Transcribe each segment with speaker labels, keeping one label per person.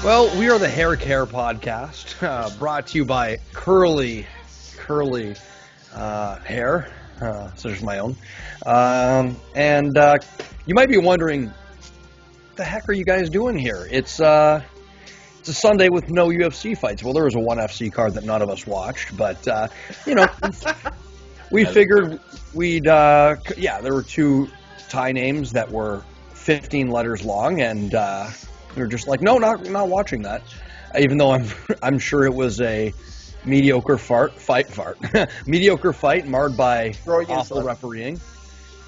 Speaker 1: Well, we are the Hair Care Podcast, brought to you by Curly Hair, such as my own. And you might be wondering, what the heck are you guys doing here? It's a Sunday with no UFC fights. Well, there was a ONE FC card that none of us watched, but, we figured we'd, there were two Thai names that were 15 letters long, and we were just like, no, not watching that. Even though I'm sure it was a mediocre mediocre fight marred by awful refereeing.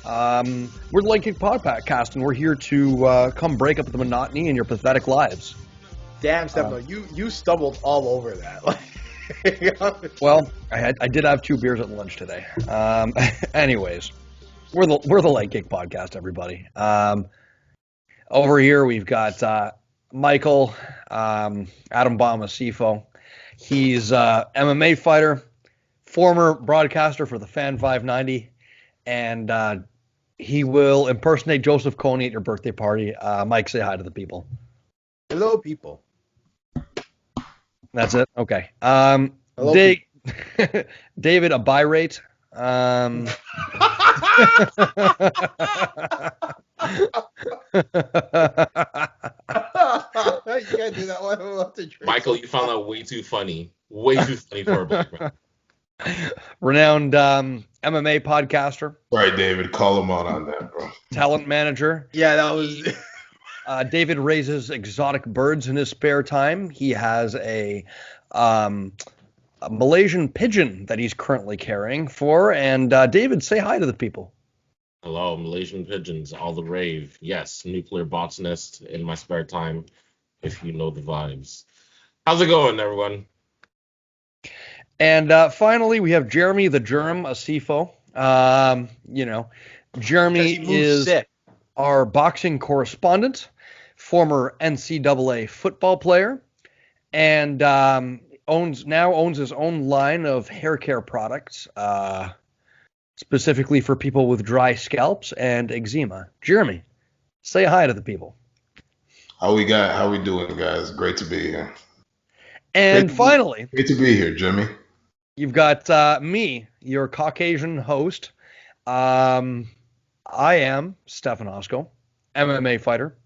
Speaker 1: We're the Late Kick Podcast, and we're here to come break up the monotony in your pathetic lives.
Speaker 2: Damn, Stefano, you stumbled all over that.
Speaker 1: Well, I did have 2 beers at lunch today. Anyways, we're the Late Kick Podcast, everybody. Over here we've got Michael, Adam Bomb Asiffo. He's MMA fighter, former broadcaster for the Fan 590, and he will impersonate Joseph Kony at your birthday party. Mike, say hi to the people.
Speaker 2: Hello, people.
Speaker 1: That's it? Okay.
Speaker 2: Hello,
Speaker 1: David Agbaire.
Speaker 2: You gotta do that one.
Speaker 3: Michael, you found that way too funny. Way too funny for a boyfriend.
Speaker 1: Renowned MMA podcaster.
Speaker 4: Right, David, call him out on that, bro.
Speaker 1: Talent manager.
Speaker 2: Yeah, that was...
Speaker 1: David raises exotic birds in his spare time. He has a Malaysian pigeon that he's currently caring for. And David, say hi to the people.
Speaker 3: Hello, Malaysian pigeons, all the rave. Yes, nuclear botanist in my spare time, if you know the vibes. How's it going, everyone?
Speaker 1: And finally, we have Jeremy the Germ Asiffo. Jeremy is our boxing correspondent, former NCAA football player, and owns his own line of hair care products, specifically for people with dry scalps and eczema. Jeremy, say hi to the people.
Speaker 4: How we doing, guys? Great to be here.
Speaker 1: And finally,
Speaker 4: great to be here, Jimmy.
Speaker 1: You've got me, your Caucasian host. I am Stefano, Hosko, MMA fighter.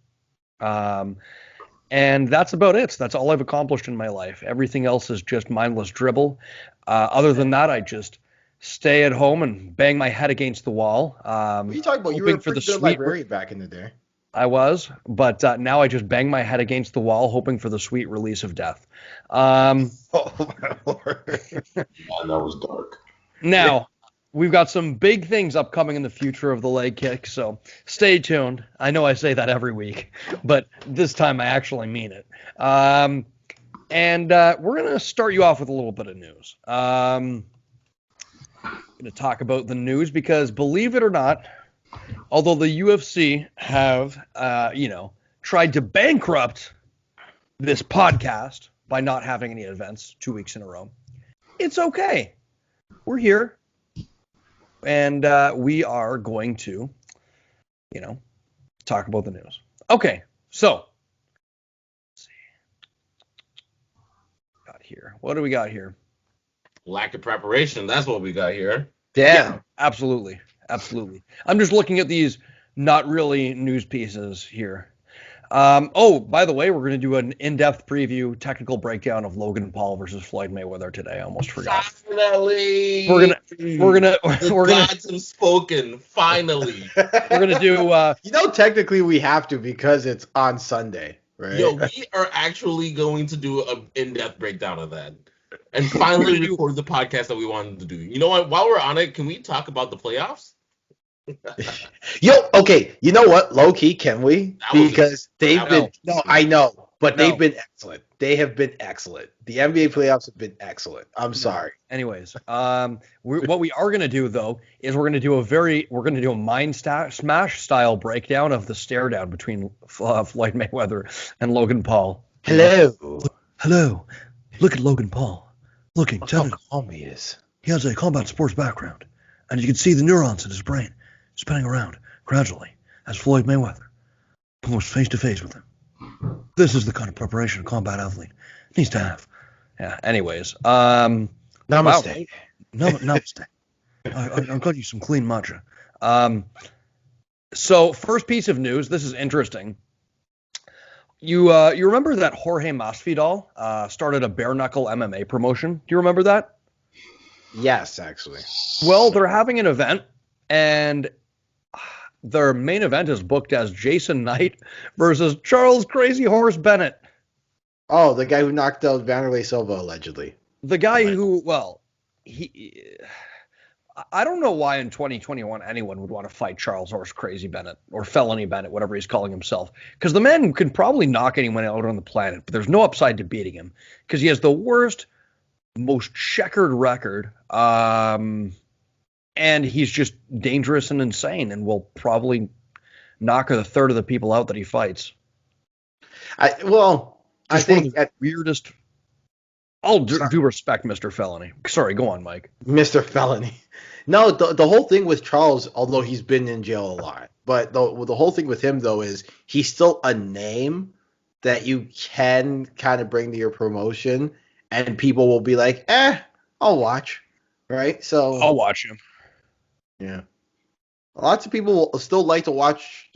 Speaker 1: And that's about it. That's all I've accomplished in my life. Everything else is just mindless dribble. Other than that, I just stay at home and bang my head against the wall.
Speaker 2: What are you talking about? You were a pretty good librarian back in the day.
Speaker 1: I was, but now I just bang my head against the wall, hoping for the sweet release of death.
Speaker 2: Oh, my Lord.
Speaker 4: That was dark.
Speaker 1: Now, we've got some big things upcoming in the future of the Leg Kick, so stay tuned. I know I say that every week, but this time I actually mean it. And we're going to start you off with a little bit of news. I'm going to talk about the news because, believe it or not, although the UFC have, tried to bankrupt this podcast by not having any events 2 weeks in a row, it's okay. We're here. And we are going to, talk about the news. Okay, so let's see. What do we got here?
Speaker 3: Lack of preparation. That's what we got here.
Speaker 1: Yeah, absolutely. I'm just looking at these not really news pieces here. By the way, we're going to do an in-depth preview, technical breakdown of Logan Paul versus Floyd Mayweather today. I almost forgot.
Speaker 3: Finally,
Speaker 1: we're gonna
Speaker 3: gods have spoken. Finally,
Speaker 1: we're gonna do.
Speaker 2: Technically we have to because it's on Sunday, right?
Speaker 3: Yo, we are actually going to do an in-depth breakdown of that, and finally record the podcast that we wanted to do. You know what? While we're on it, can we talk about the playoffs?
Speaker 2: Okay, you know what? Low key, can we? Because they've been I know, but they've been excellent. They have been excellent. The NBA playoffs have been excellent. I'm sorry.
Speaker 1: Anyways, what we are gonna do though is we're gonna do a mind smash style breakdown of the stare down between Floyd Mayweather and Logan Paul.
Speaker 2: Hello.
Speaker 1: Look at Logan Paul. Looking.
Speaker 2: Look how calm he is.
Speaker 1: He has a combat sports background, and you can see the neurons in his brain spinning around gradually as Floyd Mayweather comes face to face with him. This is the kind of preparation a combat athlete needs to have. Yeah. Anyways,
Speaker 2: Namaste.
Speaker 1: Wow. No, namaste. I got you some clean matcha. So first piece of news. This is interesting. You remember that Jorge Masvidal started a bare knuckle MMA promotion? Do you remember that?
Speaker 2: Yes, actually.
Speaker 1: Well, they're having an event, and their main event is booked as Jason Knight versus Charles Crazy Horse Bennett.
Speaker 2: Oh, the guy who knocked out Vanderlei Silva, allegedly.
Speaker 1: The guy who, well, I don't know why in 2021 anyone would want to fight Charles Horse Crazy Bennett or Felony Bennett, whatever he's calling himself, because the man can probably knock anyone out on the planet, but there's no upside to beating him because he has the worst, most checkered record, and he's just dangerous and insane, and will probably knock a third of the people out that he fights.
Speaker 2: I think
Speaker 1: at weirdest. All due respect, Mr. Felony. Sorry, go on, Mike.
Speaker 2: Mr. Felony. No, the whole thing with Charles, although he's been in jail a lot, but the whole thing with him, though, is he's still a name that you can kind of bring to your promotion, and people will be like, I'll watch, right? So
Speaker 1: I'll watch him.
Speaker 2: Yeah. Lots of people will still like to watch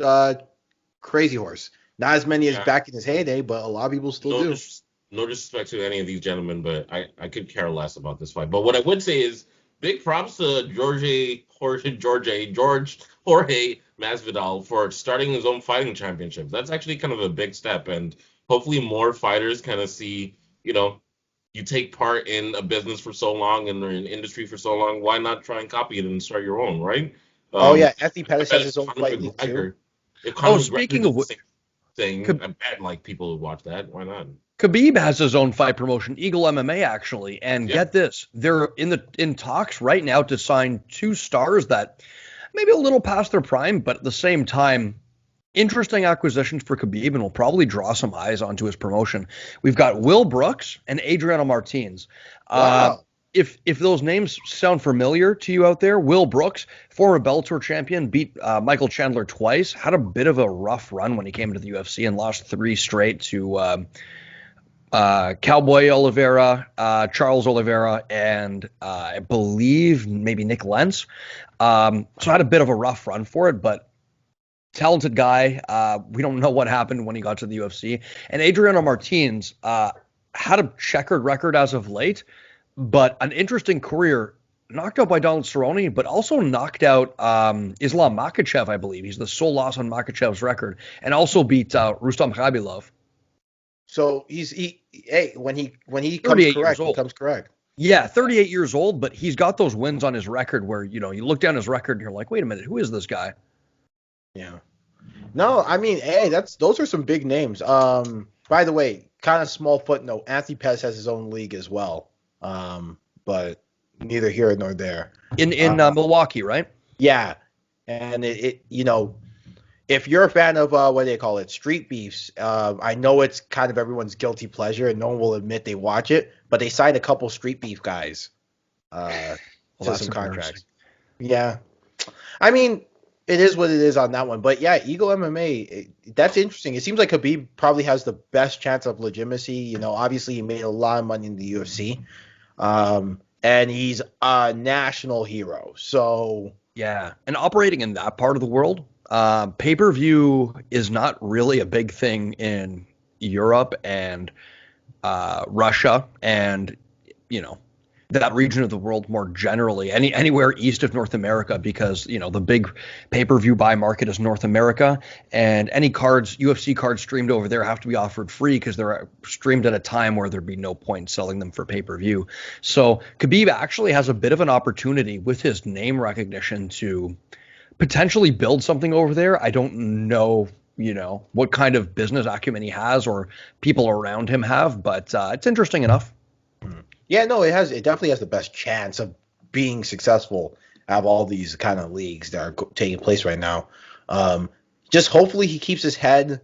Speaker 2: Crazy Horse. Not as many as back in his heyday, but a lot of people still do.
Speaker 3: No disrespect to any of these gentlemen, but I could care less about this fight. But what I would say is big props to Jorge Masvidal for starting his own fighting championship. That's actually kind of a big step, and hopefully more fighters kind of see, you take part in a business for so long and in an industry for so long. Why not try and copy it and start your own, right?
Speaker 2: Anthony Pettis has his own fight league too.
Speaker 1: Speaking of
Speaker 3: thing, I bet people would watch that. Why not?
Speaker 1: Khabib has his own fight promotion, Eagle MMA, actually, and get this, they're in talks right now to sign two stars that maybe a little past their prime, but at the same time, interesting acquisitions for Khabib, and will probably draw some eyes onto his promotion. We've got Will Brooks and Adriano Martinez.
Speaker 2: Wow.
Speaker 1: If those names sound familiar to you out there, Will Brooks, former Bellator champion, beat Michael Chandler twice, had a bit of a rough run when he came to the UFC and lost 3 straight to Cowboy Oliveira, Charles Oliveira, and I believe maybe Nick Lentz. So had a bit of a rough run for it, but talented guy. We don't know what happened when he got to the UFC. And Adriano Martinez had a checkered record as of late, but an interesting career. Knocked out by Donald Cerrone, but also knocked out Islam Makhachev, I believe. He's the sole loss on Makhachev's record, and also beat Rustam Khabilov.
Speaker 2: So when he comes correct, he comes correct.
Speaker 1: Yeah, 38 years old, but he's got those wins on his record where, you look down his record and you're like, wait a minute, who is this guy?
Speaker 2: Yeah. No, I mean, those are some big names. By the way, kind of small footnote, Anthony Pettis has his own league as well. But neither here nor there.
Speaker 1: In Milwaukee, right?
Speaker 2: Yeah. And if you're a fan of what do they call it, street beefs, I know it's kind of everyone's guilty pleasure, and no one will admit they watch it, but they signed a couple street beef guys to some contracts. Yeah, I mean, it is what it is on that one, but yeah, Eagle MMA, that's interesting. It seems like Khabib probably has the best chance of legitimacy. Obviously he made a lot of money in the UFC, and he's a national hero. So
Speaker 1: yeah, and operating in that part of the world. Pay-per-view is not really a big thing in Europe and Russia and, that region of the world more generally, anywhere east of North America, because, the big pay-per-view buy market is North America, and any UFC cards streamed over there have to be offered free because they're streamed at a time where there'd be no point selling them for pay-per-view. So Khabib actually has a bit of an opportunity with his name recognition to potentially build something over there. I don't know, what kind of business acumen he has or people around him have, but it's interesting enough.
Speaker 2: Yeah, no, it definitely has the best chance of being successful out of all these kind of leagues that are taking place right now. Just hopefully he keeps his head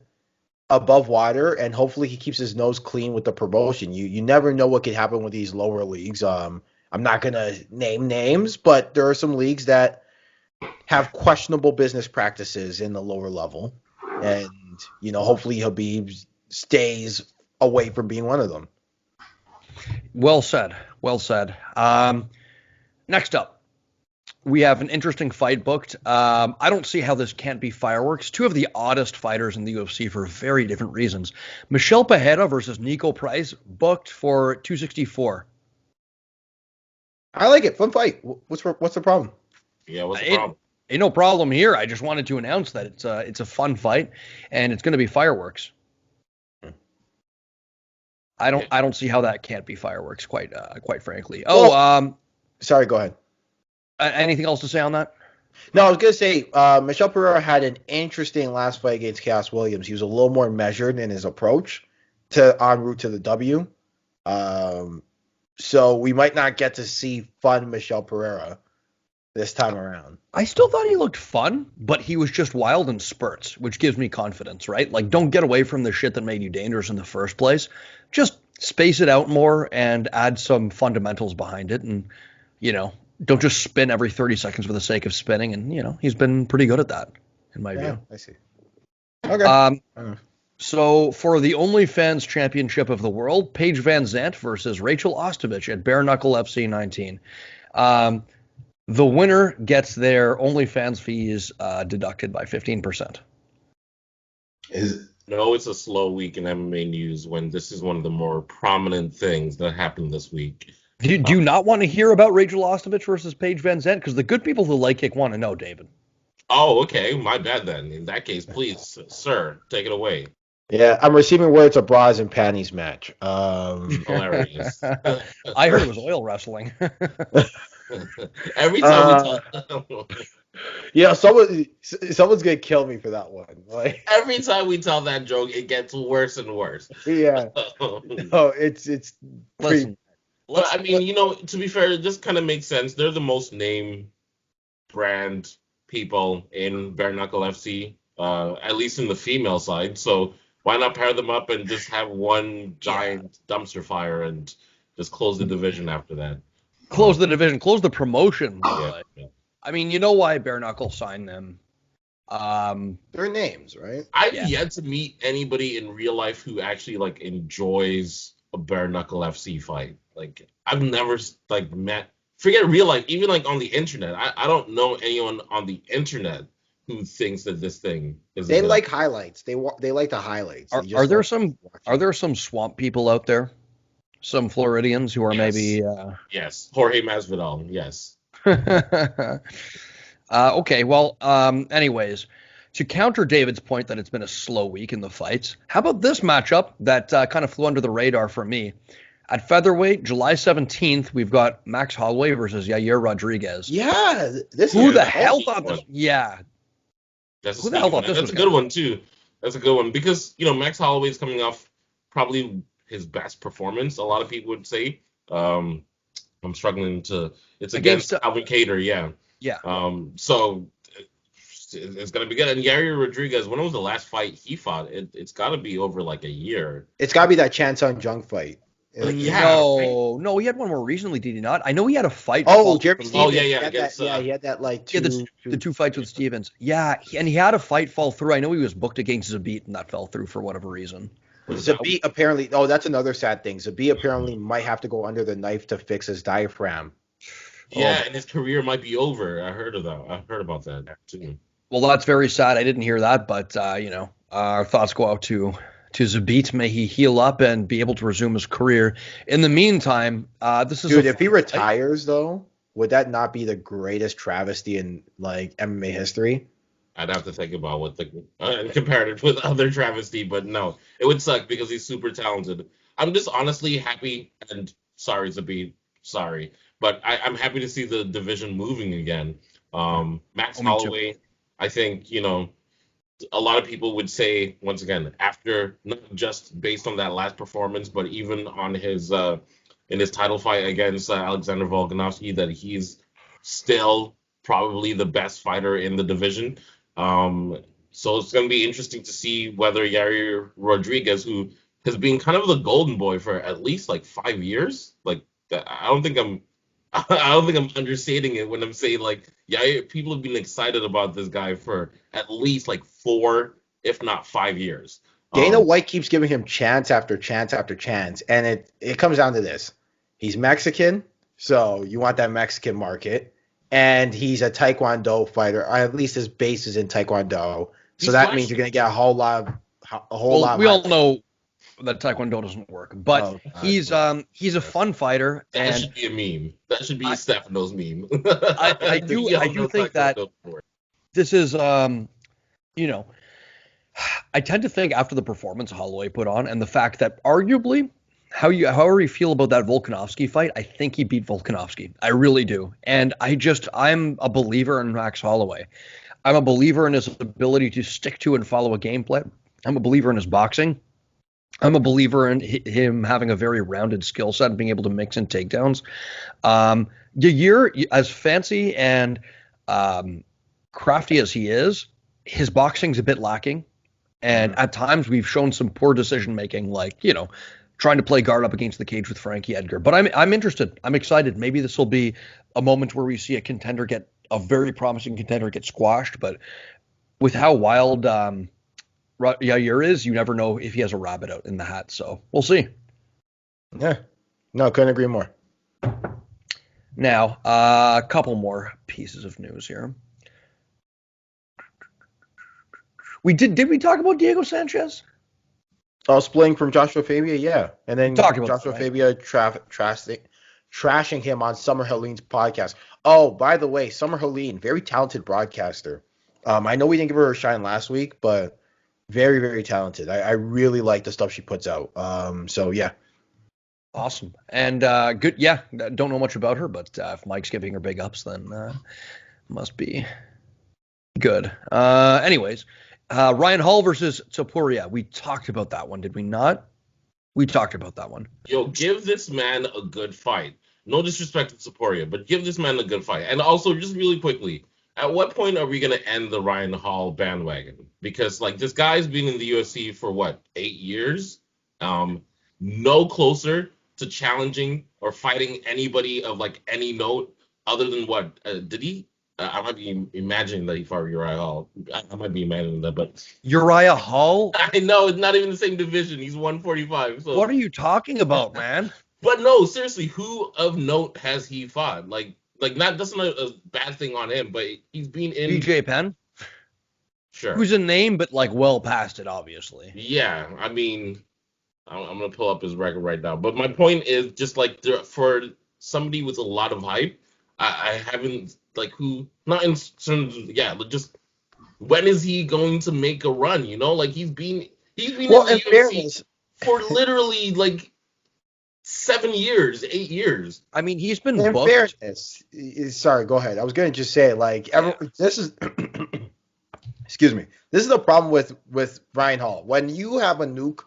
Speaker 2: above water, and hopefully he keeps his nose clean with the promotion. You never know what could happen with these lower leagues. I'm not going to name names, but there are some leagues that have questionable business practices in the lower level, and hopefully Khabib stays away from being one of them.
Speaker 1: Well said. Well said. Next up, we have an interesting fight booked. I don't see how this can't be fireworks. Two of the oddest fighters in the UFC for very different reasons. Michel Pereira versus Nico Price booked for 264.
Speaker 2: I like it. Fun fight. What's the problem?
Speaker 3: Yeah, what's the problem?
Speaker 1: Ain't no problem here. I just wanted to announce that it's a fun fight and it's going to be fireworks. I don't see how that can't be fireworks. Quite frankly.
Speaker 2: Sorry. Go ahead.
Speaker 1: Anything else to say on that?
Speaker 2: No, I was gonna say Michel Pereira had an interesting last fight against Chaos Williams. He was a little more measured in his approach en route to the W. So we might not get to see fun Michel Pereira this time around.
Speaker 1: I still thought he looked fun, but he was just wild in spurts, which gives me confidence, right? Like, don't get away from the shit that made you dangerous in the first place. Just space it out more and add some fundamentals behind it, and don't just spin every 30 seconds for the sake of spinning. And he's been pretty good at that, in my view.
Speaker 2: I see. Okay.
Speaker 1: So for the OnlyFans Championship of the World, Paige Van Zandt versus Rachel Ostovich at Bare Knuckle FC 19. The winner gets their OnlyFans fees deducted by 15%.
Speaker 3: No, it's a slow week in MMA news when this is one of the more prominent things that happened this week.
Speaker 1: Do you not want to hear about Rachel Ostovich versus Paige Van Zandt? Because the good people who like kick want to know, David.
Speaker 3: Oh, okay. My bad then. In that case, please, sir, take it away.
Speaker 2: Yeah, I'm receiving word it's a bras and panties match.
Speaker 3: Hilarious.
Speaker 1: I heard it was oil wrestling.
Speaker 3: Every time we tell
Speaker 2: yeah, someone's gonna kill me for that one. Like
Speaker 3: every time we tell that joke, it gets worse and worse.
Speaker 2: Yeah. No, it's
Speaker 1: Listen.
Speaker 3: But I mean, to be fair, this kind of makes sense. They're the most name brand people in Bare Knuckle FC, at least in the female side. So why not pair them up and just have one giant dumpster fire and just close the division after that?
Speaker 1: Close the division, close the promotion.
Speaker 3: Yeah.
Speaker 1: I mean, you know why Bare Knuckle signed them.
Speaker 2: Their names, right?
Speaker 3: I've yet to meet anybody in real life who actually enjoys a Bare Knuckle FC fight. I've never met. Forget real life, even on the internet. I don't know anyone on the internet who thinks that this thing is.
Speaker 2: They like highlights. They like the highlights.
Speaker 1: Are there some swamp people out there? Some Floridians who are maybe.
Speaker 3: Yes, Jorge Masvidal. Yes.
Speaker 1: Okay. Well. Anyways, to counter David's point that it's been a slow week in the fights, how about this matchup that kind of flew under the radar for me? At featherweight, July 17th, we've got Max Holloway versus Yair Rodriguez.
Speaker 2: Yeah,
Speaker 1: who the hell thought this? Yeah,
Speaker 3: who the hell thought this? That's a good one too. That's a good one because Max Holloway is coming off probably his best performance. A lot of people would say. I'm struggling to. It's against Alvin Kattar, yeah.
Speaker 1: Yeah.
Speaker 3: So it's gonna be good. And Yair Rodriguez, when was the last fight he fought? It's got to be over a year.
Speaker 2: It's got to be that Chan Sung Jung fight.
Speaker 1: No, he had one more recently, did he not? I know he had a fight.
Speaker 2: Jeremy Stevens.
Speaker 3: Oh, yeah.
Speaker 2: He had that
Speaker 1: the two fights with Stevens. Yeah, and he had a fight fall through. I know he was booked against Zabit, and that fell through for whatever reason.
Speaker 2: Zabit apparently. Oh, that's another sad thing. Zabit apparently might have to go under the knife to fix his diaphragm.
Speaker 3: Yeah, and his career might be over. I heard about that too.
Speaker 1: Well, that's very sad. I didn't hear that, but our thoughts go out to Zabit. May he heal up and be able to resume his career. In the meantime, this is
Speaker 2: if he retires though, would that not be the greatest travesty in MMA history?
Speaker 3: I'd have to think about what compare it with other travesty, but no, it would suck because he's super talented. I'm just honestly happy and sorry, Zabit, sorry, but I'm happy to see the division moving again. Max Holloway, I think a lot of people would say, once again, after not just based on that last performance, but even on his in his title fight against Alexander Volkanovski, that he's still probably the best fighter in the division. So it's going to be interesting to see whether Yair Rodriguez, who has been kind of the golden boy for at least 5 years, I don't think I'm understating it when I'm saying people have been excited about this guy for at least 4, if not 5 years.
Speaker 2: Dana White keeps giving him chance after chance after chance, and it comes down to this: he's Mexican, so you want that Mexican market, and he's a Taekwondo fighter. Or at least his base is in Taekwondo, so that means you're gonna get a whole lot.
Speaker 1: We all know that Taekwondo doesn't work, but he's a fun fighter.
Speaker 3: That
Speaker 1: and
Speaker 3: should be a meme. That should be Stefano's meme.
Speaker 1: I do think that this is I tend to think after the performance Holloway put on and the fact that arguably however you feel about that Volkanovski fight, I think he beat Volkanovski. I really do. And I'm a believer in Max Holloway. I'm a believer in his ability to stick to and follow a game plan. I'm a believer in his boxing. I'm a believer in him having a very rounded skill set and being able to mix in takedowns. Yair, as fancy and crafty as he is, his boxing's a bit lacking. And at times we've shown some poor decision making, like, trying to play guard up against the cage with Frankie Edgar. But I'm interested. I'm excited. Maybe this will be a moment where we see a very promising contender get squashed. But with how wild Yair is, you never know if he has a rabbit out in the hat. So we'll see.
Speaker 2: Yeah. No, couldn't agree more.
Speaker 1: Now, a couple more pieces of news here. Did we talk about Diego Sanchez?
Speaker 2: Splitting from Joshua Fabia, yeah. And then Joshua Fabia trashing him on Summer Helene's podcast. Oh, by the way, Summer Helene, very talented broadcaster. I know we didn't give her a shine last week, but very, very talented. I really like the stuff she puts out. So, yeah.
Speaker 1: Awesome. And good. Yeah, don't know much about her, but if Mike's giving her big ups, then must be good. Anyways, Ryan Hall versus Supporia. We talked about that one, did we not? We talked about that one.
Speaker 3: Yo, give this man a good fight. No disrespect to Supporia, but give this man a good fight. And also, just really quickly, at what point are we going to end the Ryan Hall bandwagon? Because, this guy's been in the UFC for, 8 years? No closer to challenging or fighting anybody of, any note other than what? Did he? I might be imagining that he fought Uriah Hall. I might be imagining that, but...
Speaker 1: Uriah Hall?
Speaker 3: I know, it's not even the same division. He's 145. So.
Speaker 1: What are you talking about, man?
Speaker 3: But no, seriously, who of note has he fought? That's not a bad thing on him, but he's been in...
Speaker 1: BJ Penn?
Speaker 3: Sure.
Speaker 1: Who's a name, but, well past it, obviously.
Speaker 3: Yeah, I mean... I'm going to pull up his record right now. But my point is just, for somebody with a lot of hype, I haven't... who, not in terms of, just when is he going to make a run? He's been in the UFC for literally 7 years, 8 years.
Speaker 1: I mean, he's been
Speaker 2: in
Speaker 1: booked.
Speaker 2: Fairness, sorry, go ahead. I was going to just say, this is, excuse me, this is the problem with Ryan Hall. When you have a nuke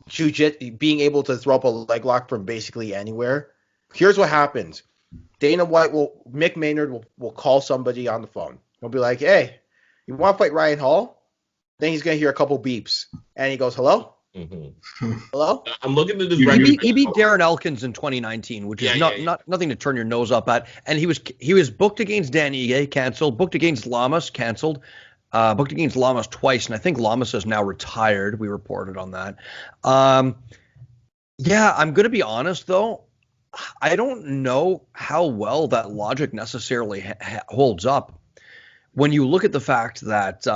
Speaker 2: jiu-jitsu, being able to throw up a leg lock from basically anywhere, here's what happens. Mick Maynard will call somebody on the phone. He'll be like, hey, you want to fight Ryan Hall? Then he's going to hear a couple beeps. And he goes, hello?
Speaker 3: Mm-hmm.
Speaker 2: Hello?
Speaker 3: I'm looking at this
Speaker 1: record. He beat Darren Elkins in 2019, which is nothing to turn your nose up at. And he was booked against Dan Ige, canceled. Booked against Lamas, canceled. Booked against Lamas twice. And I think Lamas is now retired. We reported on that. I'm going to be honest, though. I don't know how well that logic necessarily holds up when you look at the fact that,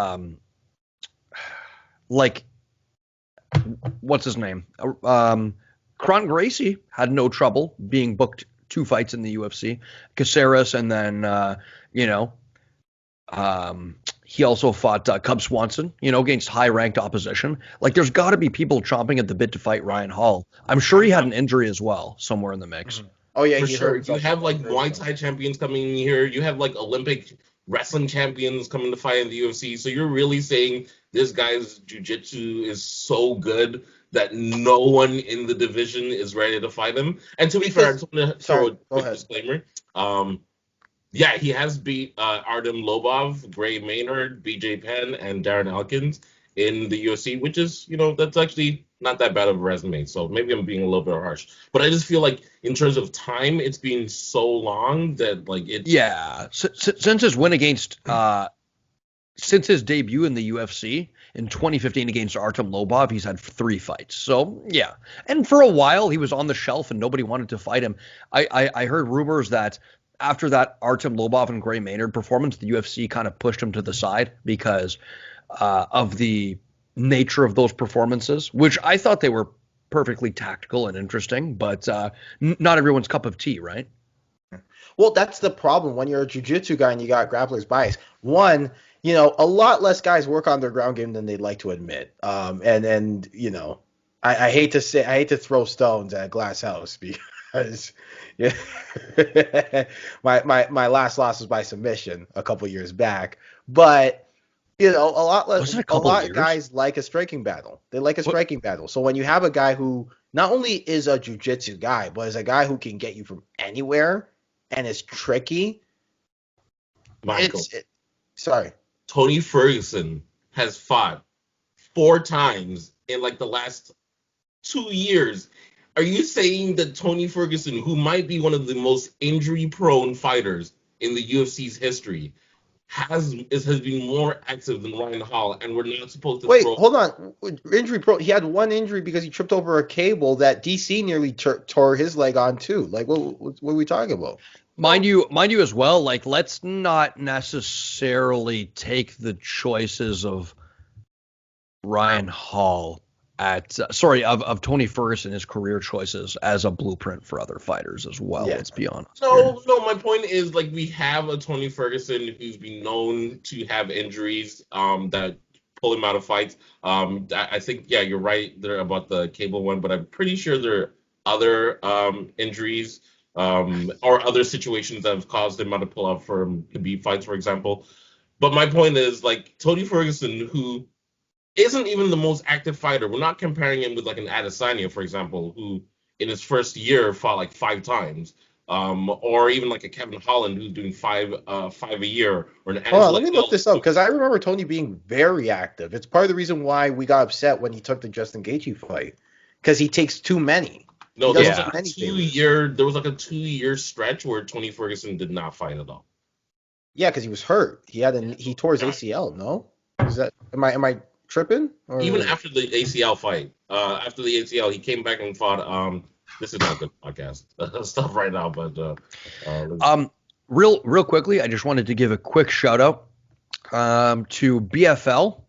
Speaker 1: what's his name? Kron Gracie had no trouble being booked 2 fights in the UFC. Caceres, and then, he also fought Cub Swanson, against high-ranked opposition. There's got to be people chomping at the bit to fight Ryan Hall. I'm sure he had an injury as well, somewhere in the mix.
Speaker 3: Mm-hmm. Oh, yeah, for sure. You have, Muay Thai champions coming in here. You have, Olympic wrestling champions coming to fight in the UFC. So you're really saying this guy's jiu-jitsu is so good that no one in the division is ready to fight him? And to be fair, I just want to throw a quick disclaimer. Yeah, he has beat Artem Lobov, Gray Maynard, BJ Penn, and Darren Elkins in the UFC, which is, that's actually not that bad of a resume. So maybe I'm being a little bit harsh. But I just feel like in terms of time, it's been so long that, it's...
Speaker 1: Yeah. Since his win against since his debut in the UFC in 2015 against Artem Lobov, he's had 3 fights. So, yeah. And for a while, he was on the shelf and nobody wanted to fight him. I heard rumors that after that Artem Lobov and Gray Maynard performance, the UFC kind of pushed him to the side because of the nature of those performances, which I thought they were perfectly tactical and interesting, but not everyone's cup of tea, right?
Speaker 2: Well, that's the problem when you're a jiu-jitsu guy and you got grappler's bias. One, a lot less guys work on their ground game than they'd like to admit. And I hate to throw stones at a glass house because my last loss was by submission a couple years back. But a lot of guys like a striking battle. They like a striking battle. So when you have a guy who not only is a jiu-jitsu guy, but is a guy who can get you from anywhere and is tricky.
Speaker 3: Michael.
Speaker 2: Sorry.
Speaker 3: Tony Ferguson has fought 4 times in like the last 2 years. Are you saying that Tony Ferguson, who might be one of the most injury-prone fighters in the UFC's history, has been more active than Ryan Hall, and we're not supposed to
Speaker 2: hold on. Injury prone. He had one injury because he tripped over a cable that DC nearly tore his leg on too. Like, what are we talking about?
Speaker 1: Mind you as well, like, let's not necessarily take the choices of Ryan Hall of Tony Ferguson, his career choices as a blueprint for other fighters as well. Yeah. Let's be honest.
Speaker 3: No, my point is, like, we have a Tony Ferguson who's been known to have injuries that pull him out of fights. I think, yeah, you're right there about the cable one, but I'm pretty sure there are other injuries or other situations that have caused him to pull out from Khabib fights, for example. But my point is, like, Tony Ferguson, who isn't even the most active fighter. We're not comparing him with like an Adesanya, for example, who in his first year fought like 5 times, or even like a Kevin Holland who's doing 5 a year, or an.
Speaker 2: Hold on, let me look this up because I remember Tony being very active. It's part of the reason why we got upset when he took the Justin Gaethje fight because he takes too many.
Speaker 3: No, there was like a 2-year stretch where Tony Ferguson did not fight at all.
Speaker 2: Yeah, because he was hurt. He tore his ACL. No, is that am I tripping? Or?
Speaker 3: Even after the ACL fight, after the ACL, he came back and fought. This is not a good podcast stuff right now, but
Speaker 1: real quickly, I just wanted to give a quick shout out to BFL,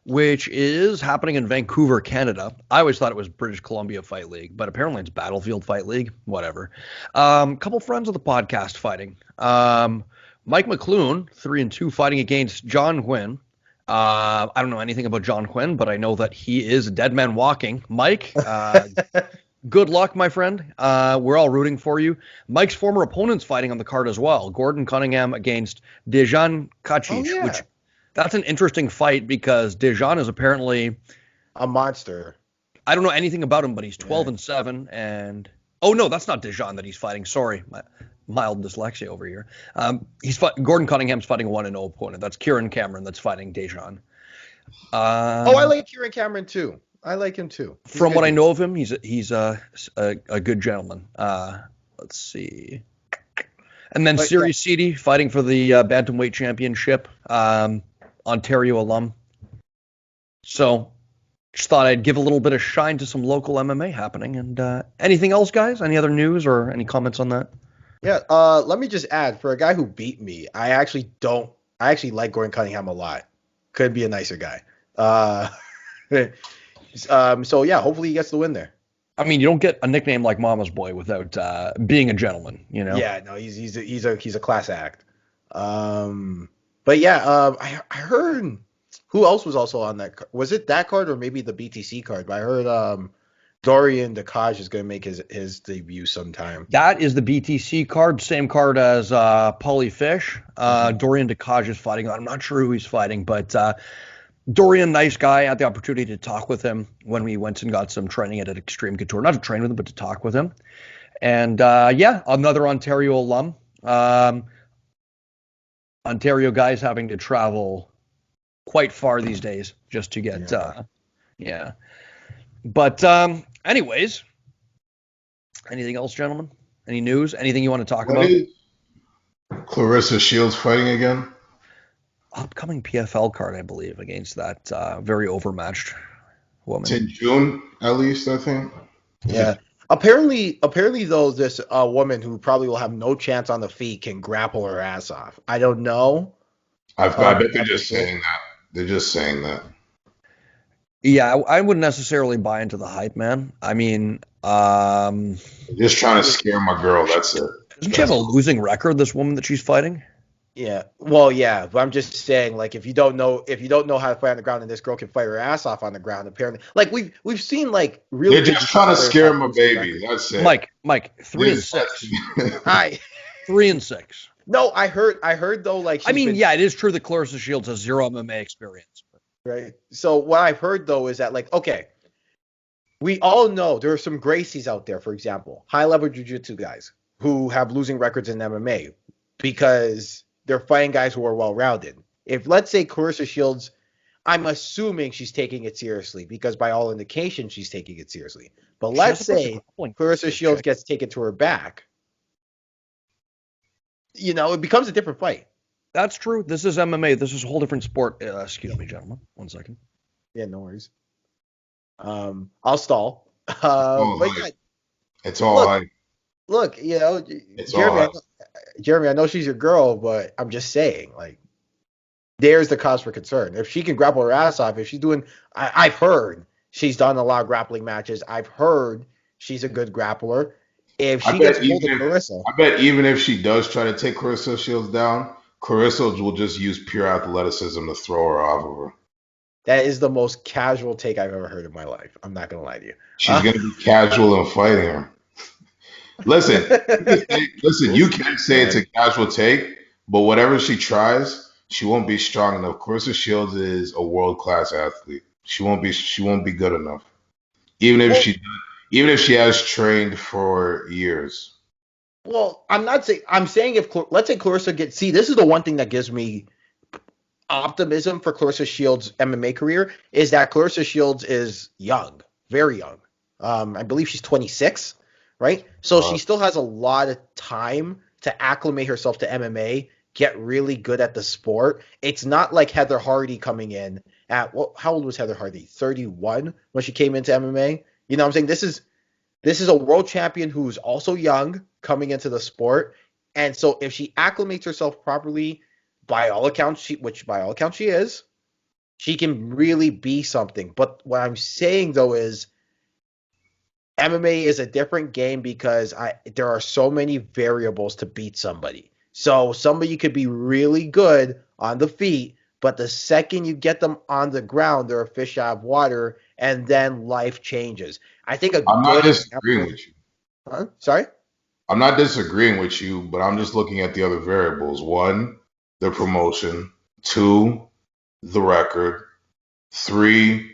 Speaker 1: which is happening in Vancouver, Canada. I always thought it was British Columbia Fight League, but apparently it's Battlefield Fight League. Whatever. Couple friends of the podcast fighting. Mike McClune, 3-2, fighting against John Huynh. I don't know anything about John Huynh, but I know that he is a dead man walking. Mike, good luck, my friend. We're all rooting for you. Mike's former opponent's fighting on the card as well. Gordon Cunningham against Dejan Kacic, which that's an interesting fight because Dejan is apparently
Speaker 2: a monster.
Speaker 1: I don't know anything about him, but he's 12-7, and oh no, that's not Dejan that he's fighting. Sorry, mild dyslexia over here. Gordon Cunningham's fighting a 1-0 opponent. That's Kieran Cameron that's fighting Dejan.
Speaker 2: I like Kieran Cameron too. I like him too.
Speaker 1: From what I know of him, he's a good gentleman. Let's see. And then Siri Seedy fighting for the Bantamweight Championship, Ontario alum. So just thought I'd give a little bit of shine to some local MMA happening. And anything else, guys? Any other news or any comments on that?
Speaker 2: Yeah, let me just add, for a guy who beat me, I actually like Gordon Cunningham a lot. Could be a nicer guy. So yeah, hopefully he gets the win there.
Speaker 1: I mean, you don't get a nickname like Mama's Boy without being a gentleman, you know?
Speaker 2: Yeah, no, he's a class act. But yeah, I heard who else was also on that. Was it that card or maybe the BTC card? But I heard Dorian Decage is going to make his debut sometime.
Speaker 1: That is the BTC card, same card as Paulie Fish. Dorian Decage is fighting. I'm not sure who he's fighting, but Dorian, nice guy. I had the opportunity to talk with him when we went and got some training at an Extreme Couture. Not to train with him, but to talk with him. And another Ontario alum. Ontario guys having to travel quite far these days just to get But anyways, anything else, gentlemen? Any news? Anything you want to talk about?
Speaker 4: Clarissa Shields fighting again?
Speaker 1: upcoming PFL card, I believe, against that very overmatched woman.
Speaker 4: It's in June, at least, I think.
Speaker 2: Yeah. Apparently, though, this woman who probably will have no chance on the feet can grapple her ass off. I don't know.
Speaker 4: I bet they're just saying that. They're just saying that.
Speaker 1: Yeah, I wouldn't necessarily buy into the hype, man. I mean,
Speaker 4: Just trying to scare my girl. That's it.
Speaker 1: doesn't she have a losing record, this woman that she's fighting?
Speaker 2: Yeah. Well, yeah, but I'm just saying, like, if you don't know how to fight on the ground, and this girl can fight her ass off on the ground, apparently, like we've seen like really.
Speaker 4: They're just trying to scare my baby. That's it.
Speaker 1: Mike, 3-6.
Speaker 2: Hi.
Speaker 1: 3-6.
Speaker 2: No, I heard though, like.
Speaker 1: I mean, yeah, it is true that Clarissa Shields has zero MMA experience.
Speaker 2: Right. So what I've heard though is that, like, okay, we all know there are some Gracies out there, for example, high-level jiu-jitsu guys who have losing records in MMA because they're fighting guys who are well-rounded. If, let's say, Clarissa Shields, I'm assuming she's taking it seriously because by all indications she's taking it seriously. But let's say Clarissa Shields gets taken to her back, it becomes a different fight.
Speaker 1: That's true. This is MMA. This is a whole different sport. Excuse me, gentlemen. 1 second.
Speaker 2: Yeah, no worries. I'll stall. But yeah,
Speaker 4: it's all right.
Speaker 2: Look, Jeremy, I know she's your girl, but I'm just saying, like, there's the cause for concern. If she can grapple her ass off, if she's doing, I've heard she's done a lot of grappling matches. I've heard she's a good grappler. If she gets hold of Clarissa,
Speaker 4: I bet even if she does try to take Clarissa Shields down, Clarissa will just use pure athleticism to throw her off of her.
Speaker 2: That is the most casual take I've ever heard in my life. I'm not going to lie to you.
Speaker 4: She's going to be casual in fighting her. Listen, you can say it's a casual take, but whatever she tries, she won't be strong enough. Clarissa Shields is a world-class athlete. She won't be good enough. Even if she has trained for years.
Speaker 2: Well, I'm saying if, let's say Clarissa this is the one thing that gives me optimism for Clarissa Shields' MMA career is that Clarissa Shields is young, very young. I believe she's 26, right? So she still has a lot of time to acclimate herself to MMA, get really good at the sport. It's not like Heather Hardy coming in at, how old was Heather Hardy? 31 when she came into MMA. You know what I'm saying? This is a world champion who's also young coming into the sport. And so if she acclimates herself properly, by all accounts she is, she can really be something. But what I'm saying, though, is MMA is a different game because there are so many variables to beat somebody. So somebody could be really good on the feet, but the second you get them on the ground, they're a fish out of water, and then life changes. I think
Speaker 4: I'm not disagreeing with you.
Speaker 2: Huh? Sorry?
Speaker 4: I'm not disagreeing with you, but I'm just looking at the other variables. 1, the promotion. 2, the record. 3.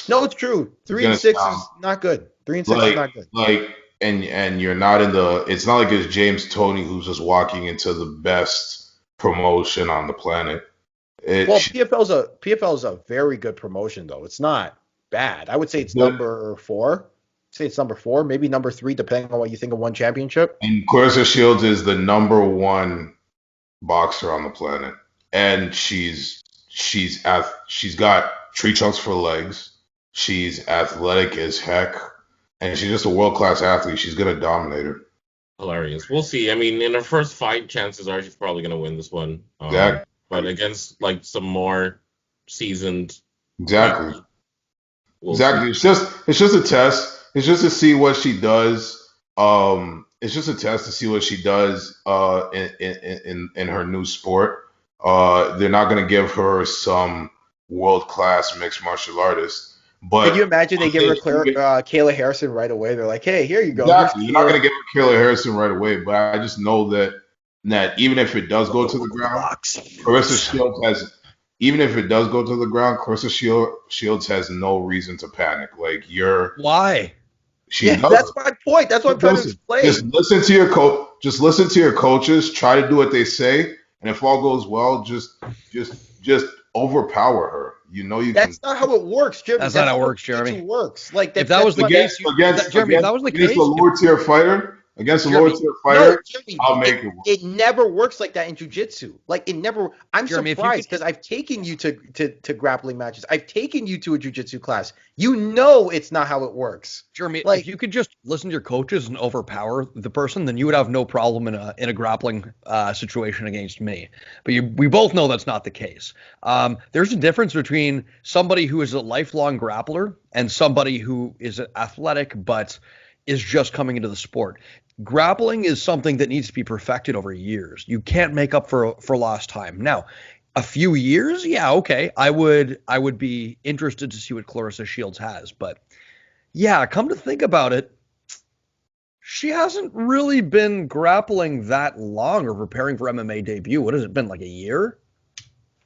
Speaker 2: No, it's true. 3-6 is not good. 3-6 is not good.
Speaker 4: And you're not it's not like it's James Toney who's just walking into the best promotion on the planet.
Speaker 2: PFL is a very good promotion, though. It's not bad. I would say it's number 4. Say it's number 4, maybe number 3, depending on what you think of one championship.
Speaker 4: And Clarissa Shields is the number 1 boxer on the planet, and she's got tree trunks for legs. She's athletic as heck, and she's just a world-class athlete. She's gonna dominate her.
Speaker 3: Hilarious. We'll see. I mean, in her first fight, chances are she's probably gonna win this one.
Speaker 4: Exactly.
Speaker 3: But against like some more seasoned.
Speaker 4: Exactly.
Speaker 3: We'll
Speaker 4: exactly.
Speaker 3: See.
Speaker 4: It's just a test. It's just to see what she does. It's just a test to see what she does in her new sport. They're not gonna give her some world-class mixed martial artist. But
Speaker 2: can you imagine they give her Kayla Harrison right away? They're like, hey, here you go.
Speaker 4: Exactly. You're not going to give her Kayla Harrison right away, but I just know that even if it does go to the ground, Clarissa Shields has Shields has no reason to panic. Like
Speaker 1: why?
Speaker 2: That's my point. That's what I'm trying to explain.
Speaker 4: Just listen to your coach. Just listen to your coaches. Try to do what they say, and if all goes well, just overpower her.
Speaker 2: That's not how it works, Jeremy.
Speaker 1: That's not how it works, Jeremy.
Speaker 2: It works. Like
Speaker 1: if that was the case, Jeremy, if that was the case,
Speaker 4: a lower tier fighter, Against a
Speaker 1: Jeremy,
Speaker 4: lower tier fighter,
Speaker 2: Jeremy,
Speaker 4: I'll make it work.
Speaker 2: it never works like that in jiu-jitsu. Like it never. I'm
Speaker 1: Jeremy, if you
Speaker 2: surprised
Speaker 1: could-
Speaker 2: because I've taken you to grappling matches. I've taken you to a jiu-jitsu class. You know it's not how it works.
Speaker 1: Jeremy,
Speaker 2: Like-
Speaker 1: if you could just listen to your coaches and overpower the person, then you would have no problem in a grappling situation against me. But we both know that's not the case. There's a difference between somebody who is a lifelong grappler and somebody who is athletic but is just coming into the sport. Grappling is something that needs to be perfected over years. You can't make up for lost time. Now, a few years, yeah, okay. I would be interested to see what Clarissa Shields has, but yeah, come to think about it, she hasn't really been grappling that long or preparing for MMA debut. What has it been, like a year?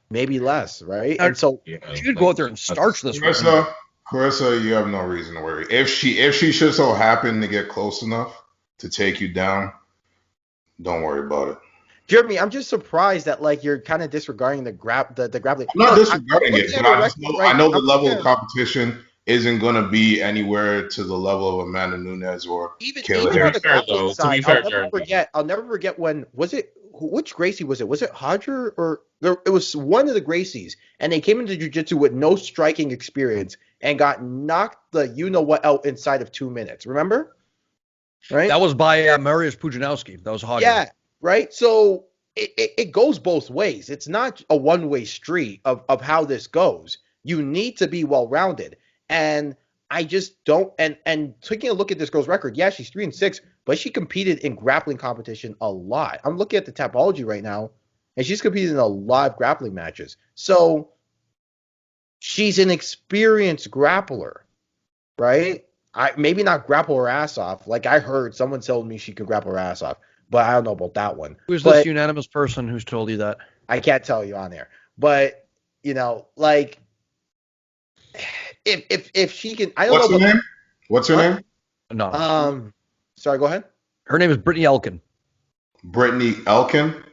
Speaker 2: Maybe less, right?
Speaker 1: And
Speaker 2: And so
Speaker 3: Yeah,
Speaker 1: she could go out there and starch this one.
Speaker 4: Clarissa, you have no reason to worry. If she should so happen to get close enough to take you down, don't worry about it.
Speaker 2: Jeremy, I'm just surprised that like you're kind of disregarding the grappling.
Speaker 4: I'm not
Speaker 2: Look,
Speaker 4: disregarding
Speaker 2: I'm
Speaker 4: it,
Speaker 2: looking
Speaker 4: but
Speaker 2: at a
Speaker 4: I just
Speaker 2: record,
Speaker 4: know,
Speaker 2: right?
Speaker 4: I know the
Speaker 2: I'm
Speaker 4: level
Speaker 2: looking
Speaker 4: of competition isn't going to be anywhere to the level of Amanda Nunes or
Speaker 2: even
Speaker 4: Kayla
Speaker 2: on
Speaker 4: Harris.
Speaker 2: the
Speaker 3: fair,
Speaker 2: grappling
Speaker 3: though, to
Speaker 2: side,
Speaker 3: be fair,
Speaker 2: I'll never
Speaker 3: Jared,
Speaker 2: forget. I'll never forget when was it? Which Gracie was it? Was it Hodger or it was one of the Gracies? And they came into jiu-jitsu with no striking experience and got knocked the you know what out inside of 2 minutes. Remember? Right?
Speaker 1: That was by Mariusz Pujanowski. That was Hodger.
Speaker 2: Yeah, right. So it goes both ways. It's not a one-way street of how this goes. You need to be well-rounded. And I just don't and taking a look at this girl's record, yeah, she's 3-6, but she competed in grappling competition a lot. I'm looking at the Tapology right now, and she's competed in a lot of grappling matches. So she's an experienced grappler, right? Maybe not grapple her ass off. Like I heard someone told me she could grapple her ass off, but I don't know about that one.
Speaker 1: Who's
Speaker 2: But
Speaker 1: this unanimous person who's told you that?
Speaker 2: I can't tell you on there. But you know, like if she can, I don't
Speaker 4: What's
Speaker 2: know
Speaker 4: her
Speaker 2: about
Speaker 4: name? What's her
Speaker 2: What?
Speaker 4: name?
Speaker 1: No.
Speaker 2: Sorry, go ahead.
Speaker 1: Her name is Brittany Elkin.
Speaker 4: Brittany Elkin.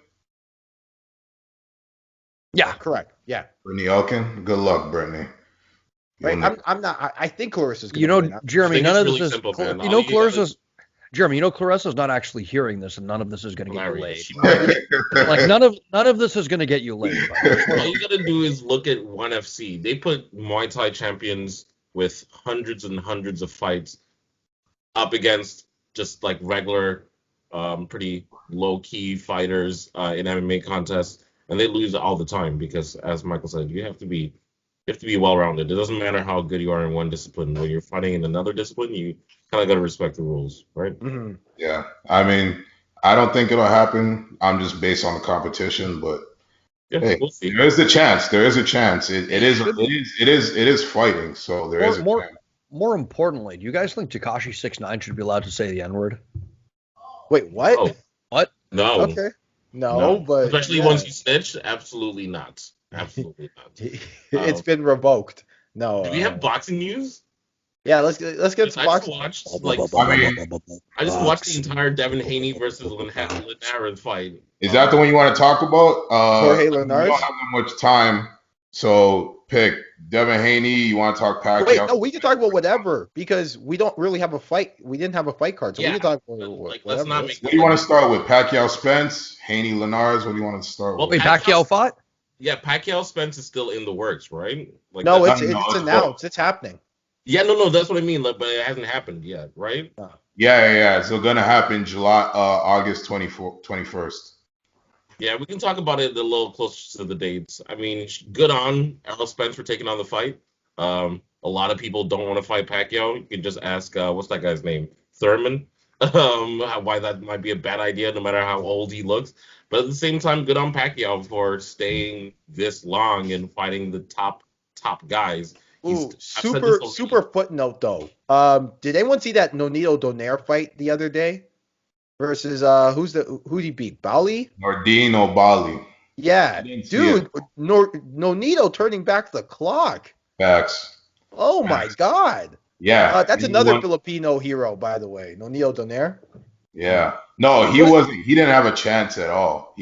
Speaker 1: Yeah.
Speaker 2: Correct. Yeah.
Speaker 4: Brittany Elkin. Good luck, Brittany.
Speaker 2: Right.
Speaker 4: You'll
Speaker 2: I'm not. I think Clarissa's gonna
Speaker 1: You know,
Speaker 2: win.
Speaker 1: Jeremy,
Speaker 3: I think
Speaker 1: none
Speaker 3: it's
Speaker 1: of
Speaker 3: really
Speaker 1: this is.
Speaker 3: simple, man.
Speaker 1: You
Speaker 3: All
Speaker 1: know,
Speaker 3: you
Speaker 1: Clarissa's. Jeremy, you know, Clarissa's not actually hearing this, and none of this is going to get you laid.
Speaker 3: hilarious.
Speaker 1: Like none of this is going to get you laid.
Speaker 3: All you gotta do is look at ONE FC. They put Muay Thai champions with hundreds and hundreds of fights up against just like regular, pretty low key fighters in MMA contests, and they lose all the time because, as Michael said, you have to be well rounded. It doesn't matter how good you are in one discipline. When you're fighting in another discipline, you kind of gotta respect the rules, right?
Speaker 2: Mm-hmm.
Speaker 4: Yeah, I mean, I don't think it'll happen. I'm just based on the competition, but
Speaker 3: Yeah,
Speaker 4: hey,
Speaker 3: we'll see.
Speaker 4: there is a chance. There is a chance. It is fighting. So there is a chance.
Speaker 1: More importantly, do you guys think Tekashi 6ix9ine should be allowed to say the N-word?
Speaker 2: Wait, what?
Speaker 3: Oh,
Speaker 1: What?
Speaker 3: no.
Speaker 2: Okay. No, but
Speaker 3: especially
Speaker 2: yeah.
Speaker 3: once you snitch, absolutely not. Absolutely not.
Speaker 2: It's been revoked. No.
Speaker 3: Do we have boxing news?
Speaker 2: Yeah, let's get
Speaker 3: I
Speaker 2: to
Speaker 3: just
Speaker 2: boxing.
Speaker 3: watched
Speaker 4: I mean,
Speaker 3: watched the entire Devin Haney versus Linares fight.
Speaker 4: is that the one you want to talk about?
Speaker 2: Jorge
Speaker 4: We
Speaker 2: Linares?
Speaker 4: don't have that much time, so pick Devin Haney. You want to talk Pacquiao?
Speaker 2: Wait, no, we can talk about whatever because we don't really have a fight. We didn't have a fight card, so we
Speaker 3: Yeah,
Speaker 2: can talk about
Speaker 3: like,
Speaker 2: whatever.
Speaker 3: let's not make
Speaker 4: What do you want to start with? Pacquiao Spence, Haney Linares. What do you want to start
Speaker 3: Well,
Speaker 4: with?
Speaker 1: Wait, Pacquiao fought?
Speaker 3: Yeah, Pacquiao Spence is still in the works, right? Like
Speaker 2: No,
Speaker 3: that's-
Speaker 2: it's announced. It's happening.
Speaker 3: yeah, no, that's what I mean. Like, but it hasn't happened yet, right?
Speaker 4: Yeah. So gonna happen August 21st.
Speaker 3: Yeah, we can talk about it a little closer to the dates. I mean, good on Errol Spence for taking on the fight. A lot of people don't want to fight Pacquiao. You can just ask, what's that guy's name? Thurman. Why that might be a bad idea, no matter how old he looks. But at the same time, good on Pacquiao for staying this long and fighting the top
Speaker 2: Ooh,
Speaker 3: guys. I've said this already.
Speaker 2: super footnote though. Did anyone see that Nonito Donaire fight the other day versus who'd he beat? Bali?
Speaker 4: Nordine O'Bali.
Speaker 2: Yeah,
Speaker 4: didn't see
Speaker 2: dude, Nonito turning back the clock.
Speaker 4: Facts.
Speaker 2: Oh my God.
Speaker 4: Yeah.
Speaker 2: That's
Speaker 4: He
Speaker 2: another
Speaker 4: won-
Speaker 2: Filipino hero, by the way. Nonito Donaire.
Speaker 4: Yeah. No, he wasn't. He didn't have a chance at all.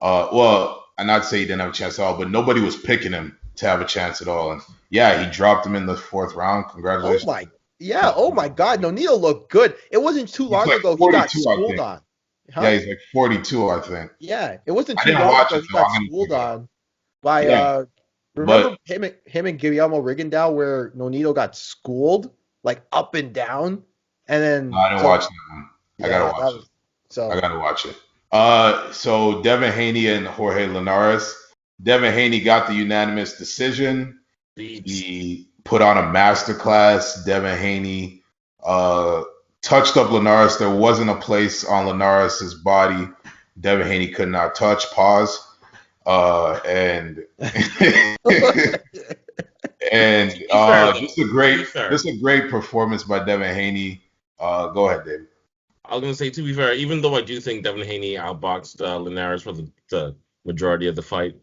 Speaker 4: Well, I'm not say he didn't have a chance at all, but nobody was picking him to have a chance at all. And yeah, he dropped him in the 4th round.
Speaker 2: Oh
Speaker 4: Congratulations.
Speaker 2: my Yeah. Oh my God, Nonito looked good. It wasn't too
Speaker 4: He's
Speaker 2: long
Speaker 4: like
Speaker 2: ago he got
Speaker 4: 42, I
Speaker 2: schooled
Speaker 4: think.
Speaker 2: on.
Speaker 4: Yeah,
Speaker 2: Huh?
Speaker 4: he's like 42, I think.
Speaker 2: Yeah. It wasn't
Speaker 4: I
Speaker 2: too
Speaker 4: didn't
Speaker 2: long
Speaker 4: watch
Speaker 2: ago
Speaker 4: it,
Speaker 2: he
Speaker 4: so
Speaker 2: got
Speaker 4: I'm gonna
Speaker 2: schooled
Speaker 4: look it up.
Speaker 2: on by
Speaker 4: Yeah,
Speaker 2: remember
Speaker 4: but
Speaker 2: him and Guillermo Rigondeaux where Nonito got schooled like up and down, and
Speaker 4: no,
Speaker 2: then
Speaker 4: I didn't watch
Speaker 2: so
Speaker 4: that one. I gotta
Speaker 2: yeah, that
Speaker 4: watch it.
Speaker 2: was
Speaker 4: I
Speaker 2: so
Speaker 4: gotta watch it. So Devin Haney and Jorge Linares. Devin Haney got the unanimous decision.
Speaker 3: Beats.
Speaker 4: He put on a masterclass. Devin Haney uh, touched up Linares. There wasn't a place on Linares' body Devin Haney could not touch. Pause. And
Speaker 3: To
Speaker 4: and
Speaker 3: be fair, though, to be fair,
Speaker 4: just a great performance by Devin Haney. Go ahead, David.
Speaker 3: I was gonna say, to be fair, even though I do think Devin Haney outboxed Linares for the majority of the fight,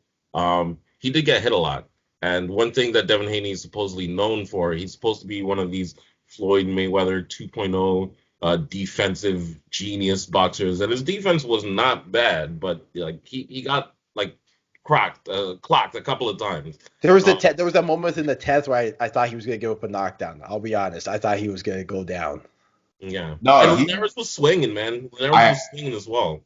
Speaker 3: he did get hit a lot. And one thing that Devin Haney is supposedly known for, he's supposed to be one of these Floyd Mayweather 2.0 defensive genius boxers, and his defense was not bad, but like he got like clocked a couple of times. Um,
Speaker 2: there was that moment in the 10th where I thought he was gonna give up a knockdown. I'll be honest, I thought he was gonna go down.
Speaker 3: yeah, and
Speaker 4: No,
Speaker 3: Linares was swinging, man. Linares
Speaker 4: I
Speaker 3: was swinging as well.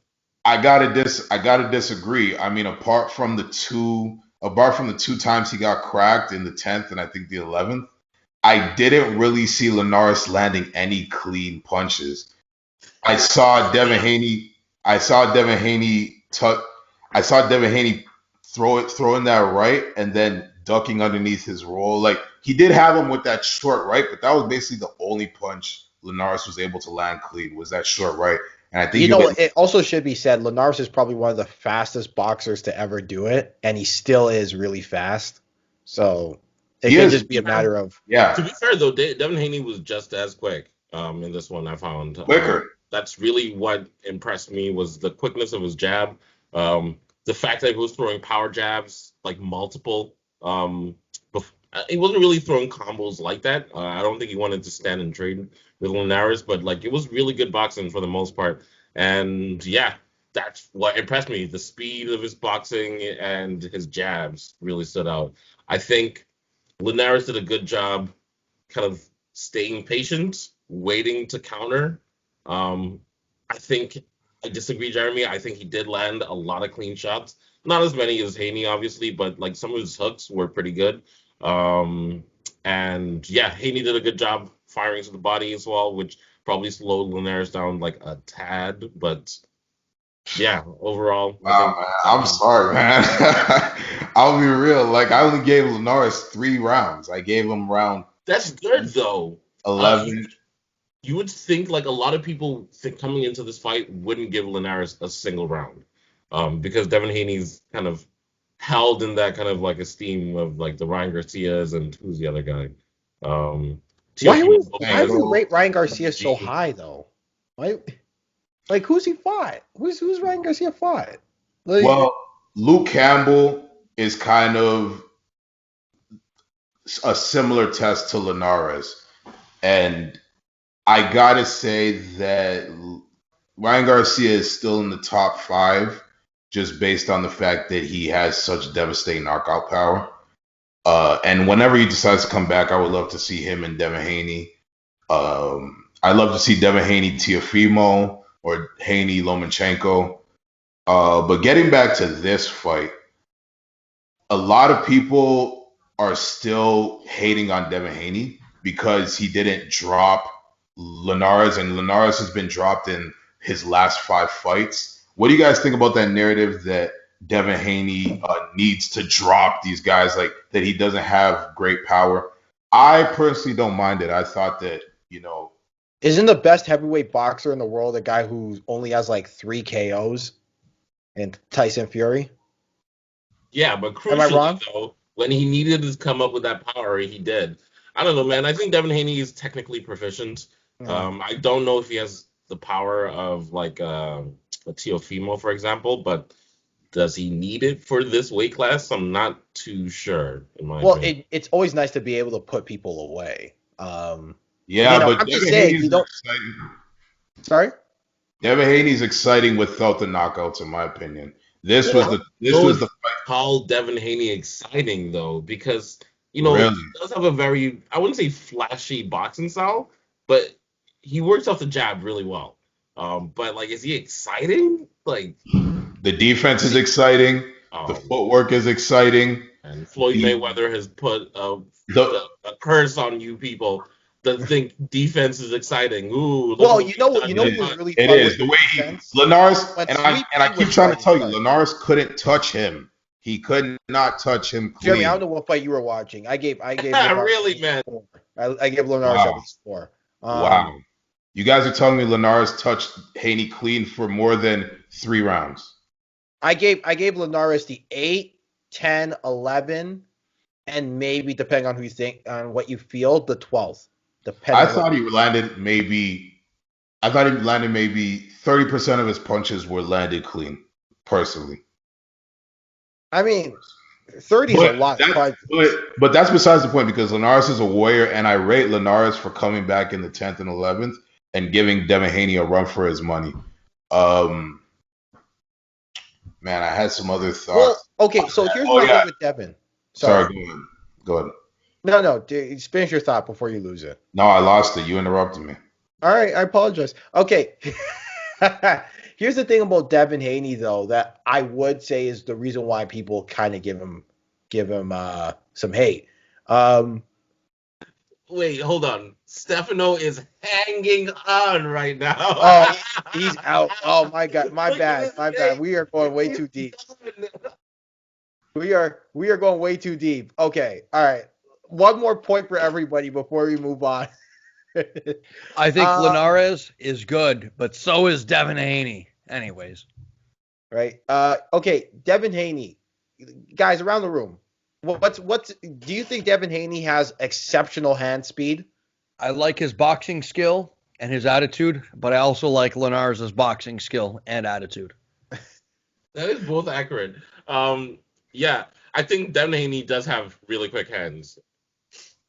Speaker 4: I gotta disagree. I mean, apart from the two times he got cracked in the 10th and I think the 11th, I didn't really see Linares landing any clean punches. I saw Devin Haney. I saw Devin Haney. I saw Devin Haney throw in that right, and then ducking underneath his roll. Like he did have him with that short right, but that was basically the only punch Linares was able to land clean was that short right. And I think
Speaker 2: You
Speaker 4: he
Speaker 2: know,
Speaker 4: was.
Speaker 2: it also should be said, Linares is probably one of the fastest boxers to ever do it, and he still is really fast. So it
Speaker 4: He
Speaker 2: could
Speaker 4: is.
Speaker 2: just be a matter of
Speaker 3: To
Speaker 4: Yeah,
Speaker 3: be fair though, Devin Haney was just as quick in this one. I found
Speaker 4: quicker.
Speaker 3: that's really what impressed me was the quickness of his jab, the fact that he was throwing power jabs like multiple. He wasn't really throwing combos like that. I don't think he wanted to stand and trade with Linares, but like it was really good boxing for the most part. And yeah, that's what impressed me. The speed of his boxing and his jabs really stood out. I think Linares did a good job kind of staying patient, waiting to counter. Um, I think I disagree, Jeremy. I think he did land a lot of clean shots. Not as many as Haney, obviously, but like some of his hooks were pretty good. Um, and yeah, Haney did a good job firing to the body as well, which probably slowed Linares down like a tad. But yeah, overall, I
Speaker 4: Wow,
Speaker 3: think
Speaker 4: man. I'm sorry, man. I'll be real. Like I only gave Linares 3 rounds. I gave him round
Speaker 3: that's good though. You
Speaker 4: 11.
Speaker 3: you would think like a lot of people think coming into this fight wouldn't give Linares a single round, because Devin Haney's kind of held in that kind of like esteem of like the Ryan Garcias and who's the other guy,
Speaker 2: why do we
Speaker 4: Dang.
Speaker 2: rate Ryan Garcia so
Speaker 3: Gene.
Speaker 2: high though? Why like who's he fought? Who's Ryan Garcia fought? Like
Speaker 4: Well, Luke Campbell is kind of a similar test to Linares. And I gotta say that Ryan Garcia is still in the top 5 just based on the fact that he has such devastating knockout power. And whenever he decides to come back, I would love to see him and Devin Haney. I'd love to see Devin Haney Tiafimo or Haney Lomachenko. But getting back to this fight, a lot of people are still hating on Devin Haney because he didn't drop Linares, and Linares has been dropped in his last 5 fights. What do you guys think about that narrative that Devin Haney needs to drop these guys, like that he doesn't have great power? I personally don't mind it. I thought that,
Speaker 2: isn't the best heavyweight boxer in the world a guy who only has like 3 KOs and Tyson Fury?
Speaker 3: Yeah, but
Speaker 2: Am I
Speaker 3: crucially
Speaker 2: wrong?
Speaker 3: though, when he needed to come up with that power, he did. I don't know, man. I think Devin Haney is technically proficient.
Speaker 2: Mm.
Speaker 3: I don't know if he has the power of like a Teofimo, for example, but does he need it for this weight class? I'm not too sure, in my
Speaker 2: Well,
Speaker 3: opinion.
Speaker 2: it's always nice to be able to put people away.
Speaker 4: yeah, but
Speaker 2: I'm just
Speaker 4: Devin
Speaker 2: saying
Speaker 4: Haney's
Speaker 2: you don't.
Speaker 4: exciting.
Speaker 2: Sorry.
Speaker 4: Devin Haney's exciting without the knockouts, in my opinion. This was
Speaker 3: Well,
Speaker 4: the
Speaker 3: I don't know
Speaker 4: this was
Speaker 3: if
Speaker 4: the
Speaker 3: you call Devin Haney exciting though, because You know,
Speaker 4: Really?
Speaker 3: he does have a very, I wouldn't say flashy boxing style, but he works off the jab really well. But like, is he exciting? Like,
Speaker 4: The defense is exciting. The
Speaker 3: um,
Speaker 4: footwork is exciting.
Speaker 3: and Floyd
Speaker 4: The
Speaker 3: Mayweather has put
Speaker 4: the
Speaker 3: a curse on you people that think defense is exciting. Ooh, look at
Speaker 2: Well,
Speaker 3: what we've done.
Speaker 2: you know
Speaker 3: You're
Speaker 2: what was
Speaker 3: fun.
Speaker 2: really
Speaker 4: it
Speaker 2: fun
Speaker 4: is
Speaker 2: with
Speaker 4: the
Speaker 2: the
Speaker 4: way
Speaker 2: defense?
Speaker 4: Linares
Speaker 2: When
Speaker 4: and I
Speaker 2: Sweet
Speaker 4: keep
Speaker 2: was
Speaker 4: trying to
Speaker 2: fighting
Speaker 4: tell you,
Speaker 2: Clarissa.
Speaker 4: Linares couldn't touch him. He could not touch him
Speaker 2: Jeremy, I don't
Speaker 4: clean.
Speaker 2: know what fight you were watching. I gave Linares
Speaker 3: Really,
Speaker 2: at least
Speaker 3: man.
Speaker 2: 4. I gave Linares at
Speaker 4: Wow.
Speaker 2: least 4.
Speaker 4: Wow. You guys are telling me Linares touched Haney clean for more than 3 rounds.
Speaker 2: I gave Linares the 8, 10, 11, and maybe depending on who you think on what you feel, the 12th.
Speaker 4: I thought he landed maybe 30% of his punches were landed clean, personally.
Speaker 2: I mean, 30 is a lot.
Speaker 4: But that's besides the point because Linares is a warrior, and I rate Linares for coming back in the 10th and 11th and giving Devin Haney a run for his money. Man, I had some other thoughts.
Speaker 2: Well, okay, so here's my thing with Devin.
Speaker 4: Sorry, go ahead.
Speaker 2: No, finish your thought before you lose it.
Speaker 4: No, I lost it. You interrupted me.
Speaker 2: All right, I apologize. Okay. Here's the thing about Devin Haney, though, that I would say is the reason why people kind of give him some hate.
Speaker 3: Wait, hold on. Stefano is hanging on right now.
Speaker 2: Oh, he's out. Oh my God, my bad. We are going way too deep. We are going way too deep. Okay, all right. One more point for everybody before we move on.
Speaker 1: I think Linares is good, but so is Devin Haney. Anyways.
Speaker 2: Right. Okay, Devin Haney. Guys around the room. What's do you think Devin Haney has exceptional hand speed?
Speaker 1: I like his boxing skill and his attitude, but I also like Linares' boxing skill and attitude.
Speaker 3: That is both accurate. Yeah, I think Devin Haney does have really quick hands.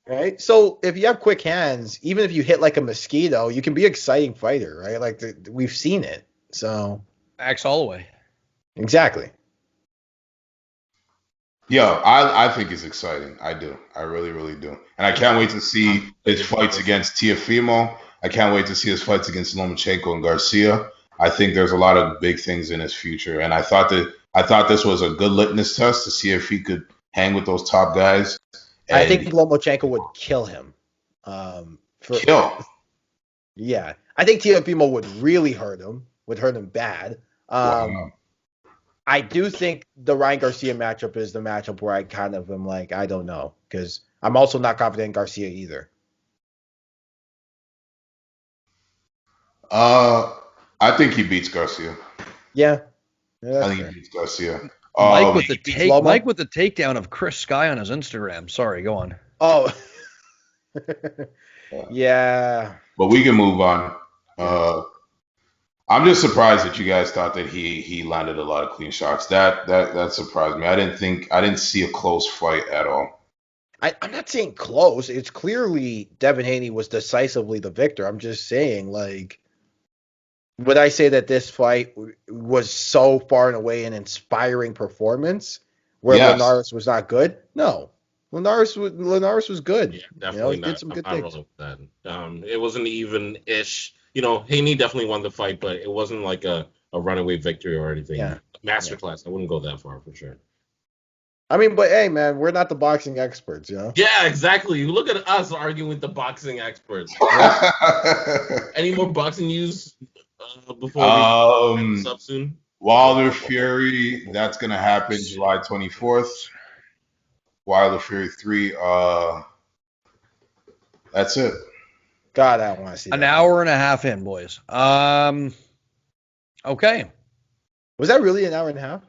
Speaker 2: Right. So if you have quick hands, even if you hit like a mosquito, you can be an exciting fighter, right? Like we've seen it. So
Speaker 1: Axe Holloway.
Speaker 2: Exactly.
Speaker 4: Yeah, I think it's exciting. I do. I really, really do. And I can't wait to see his fights against Teofimo. I can't wait to see his fights against Lomachenko and Garcia. I think there's a lot of big things in his future. And I thought this was a good litmus test to see if he could hang with those top guys.
Speaker 2: I think Lomachenko would kill him.
Speaker 4: Kill?
Speaker 2: Yeah. I think Teofimo would really hurt him. Would hurt him bad.
Speaker 4: Wow.
Speaker 2: I do think the Ryan Garcia matchup is the matchup where I kind of am like, I don't know, because I'm also not confident in Garcia either.
Speaker 4: I think he beats Garcia.
Speaker 2: Yeah.
Speaker 4: I think he beats Garcia.
Speaker 1: Mike with the takedown of Chris Sky on his Instagram. Sorry, go on.
Speaker 2: Oh. Yeah.
Speaker 4: But we can move on. I'm just surprised that you guys thought that he landed a lot of clean shots. That surprised me. I didn't see a close fight at all.
Speaker 2: I'm not saying close. It's clearly Devin Haney was decisively the victor. I'm just saying, like, would I say that this fight was so far and away an inspiring performance where Linares was not good? No. Linares was good.
Speaker 3: Yeah, definitely
Speaker 2: he did some good things.
Speaker 3: That. It wasn't even-ish. Haney definitely won the fight, but it wasn't like a runaway victory or anything.
Speaker 2: Yeah.
Speaker 3: Masterclass. I wouldn't go that far for sure.
Speaker 2: I mean, but hey, man, we're not the boxing experts,
Speaker 3: Yeah, exactly. You look at us arguing with the boxing experts. Any more boxing news before we end this up soon?
Speaker 4: Wilder Fury, that's gonna happen July 24th. Wilder Fury 3. That's it.
Speaker 2: God, I don't want to see
Speaker 1: an hour and a half in, boys. Okay.
Speaker 2: Was that really an hour and a half?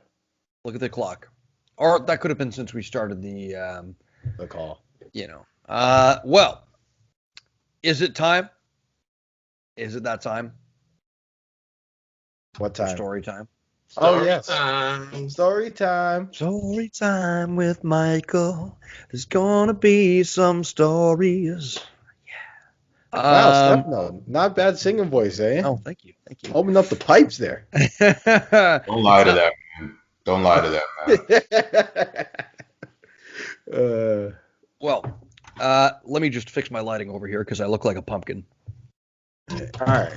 Speaker 1: Look at the clock. Or that could have been since we started the
Speaker 2: call.
Speaker 1: Well, is it time? Is it that time?
Speaker 2: What time?
Speaker 1: Story time.
Speaker 2: Story time.
Speaker 1: Story time with Michael. There's gonna be some stories. Yeah.
Speaker 2: Wow, Stefano, not bad singing voice, eh?
Speaker 1: Oh, thank you.
Speaker 2: Open up the pipes there.
Speaker 4: Don't lie to that, man. Don't lie to that, man.
Speaker 1: Well, let me just fix my lighting over here because I look like a pumpkin.
Speaker 2: All right.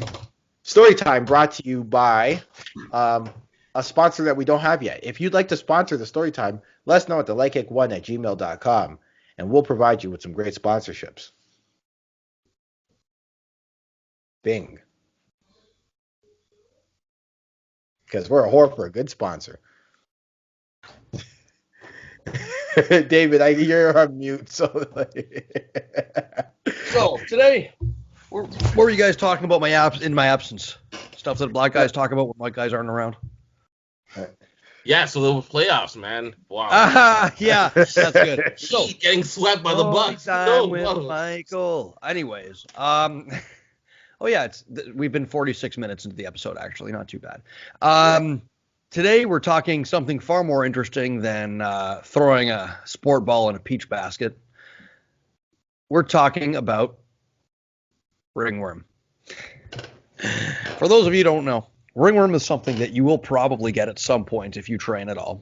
Speaker 2: Story time brought to you by a sponsor that we don't have yet. If you'd like to sponsor the story time, let us know at thelegkick1@gmail.com, and we'll provide you with some great sponsorships. Bing. Because we're a whore for a good sponsor. David, you're on mute. So
Speaker 1: today, what were you guys talking about in my absence? Stuff that black guys talk about when white guys aren't around.
Speaker 3: Yeah, so the playoffs, man. Wow.
Speaker 1: Yeah, that's good.
Speaker 3: So getting swept by the Bucks.
Speaker 1: With Michael. Anyways, oh yeah, we've been 46 minutes into the episode, actually, not too bad. Today we're talking something far more interesting than throwing a sport ball in a peach basket. We're talking about ringworm. For those of you who don't know, ringworm is something that you will probably get at some point if you train at all.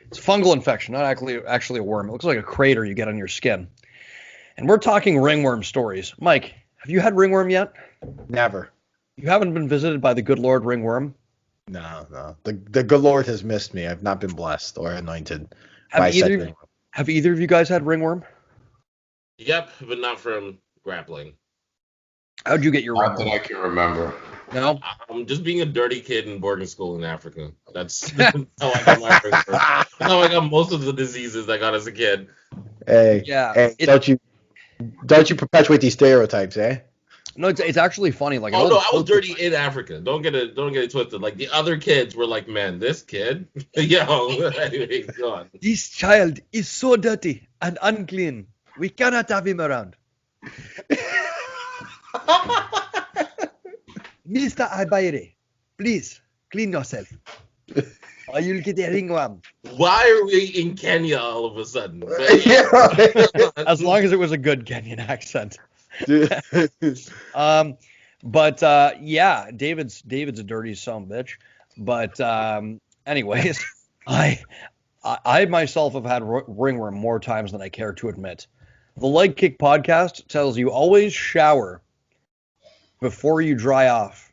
Speaker 1: It's a fungal infection, not actually a worm. It looks like a crater you get on your skin. And we're talking ringworm stories. Mike, have you had ringworm yet?
Speaker 2: Never.
Speaker 1: You haven't been visited by the good Lord ringworm?
Speaker 2: No. The good Lord has missed me. I've not been blessed or anointed.
Speaker 1: Have either of you guys had ringworm?
Speaker 3: Yep, but not from grappling.
Speaker 1: How'd you get your
Speaker 4: Not
Speaker 1: ringworm?
Speaker 4: that I can remember.
Speaker 1: No?
Speaker 3: Just being a dirty kid in boarding school in Africa. That's how I got my ringworm. That's how I got most of the diseases I got as a kid.
Speaker 2: Hey,
Speaker 1: yeah.
Speaker 2: Don't you perpetuate these stereotypes, eh?
Speaker 1: No, it's actually funny. Like,
Speaker 3: I was dirty in Africa. Don't get it twisted. Like the other kids were like, man, this kid, yo, anyway, go on.
Speaker 1: This child is so dirty and unclean. We cannot have him around. Mr. Agbaire, please clean yourself, or you'll get a ringworm.
Speaker 3: Why are we in Kenya all of a sudden?
Speaker 1: As long as it was a good Kenyan accent. Yeah, David's a dirty son of a bitch. But anyways, I myself have had ringworm more times than I care to admit. The Leg Kick podcast tells you always shower before you dry off.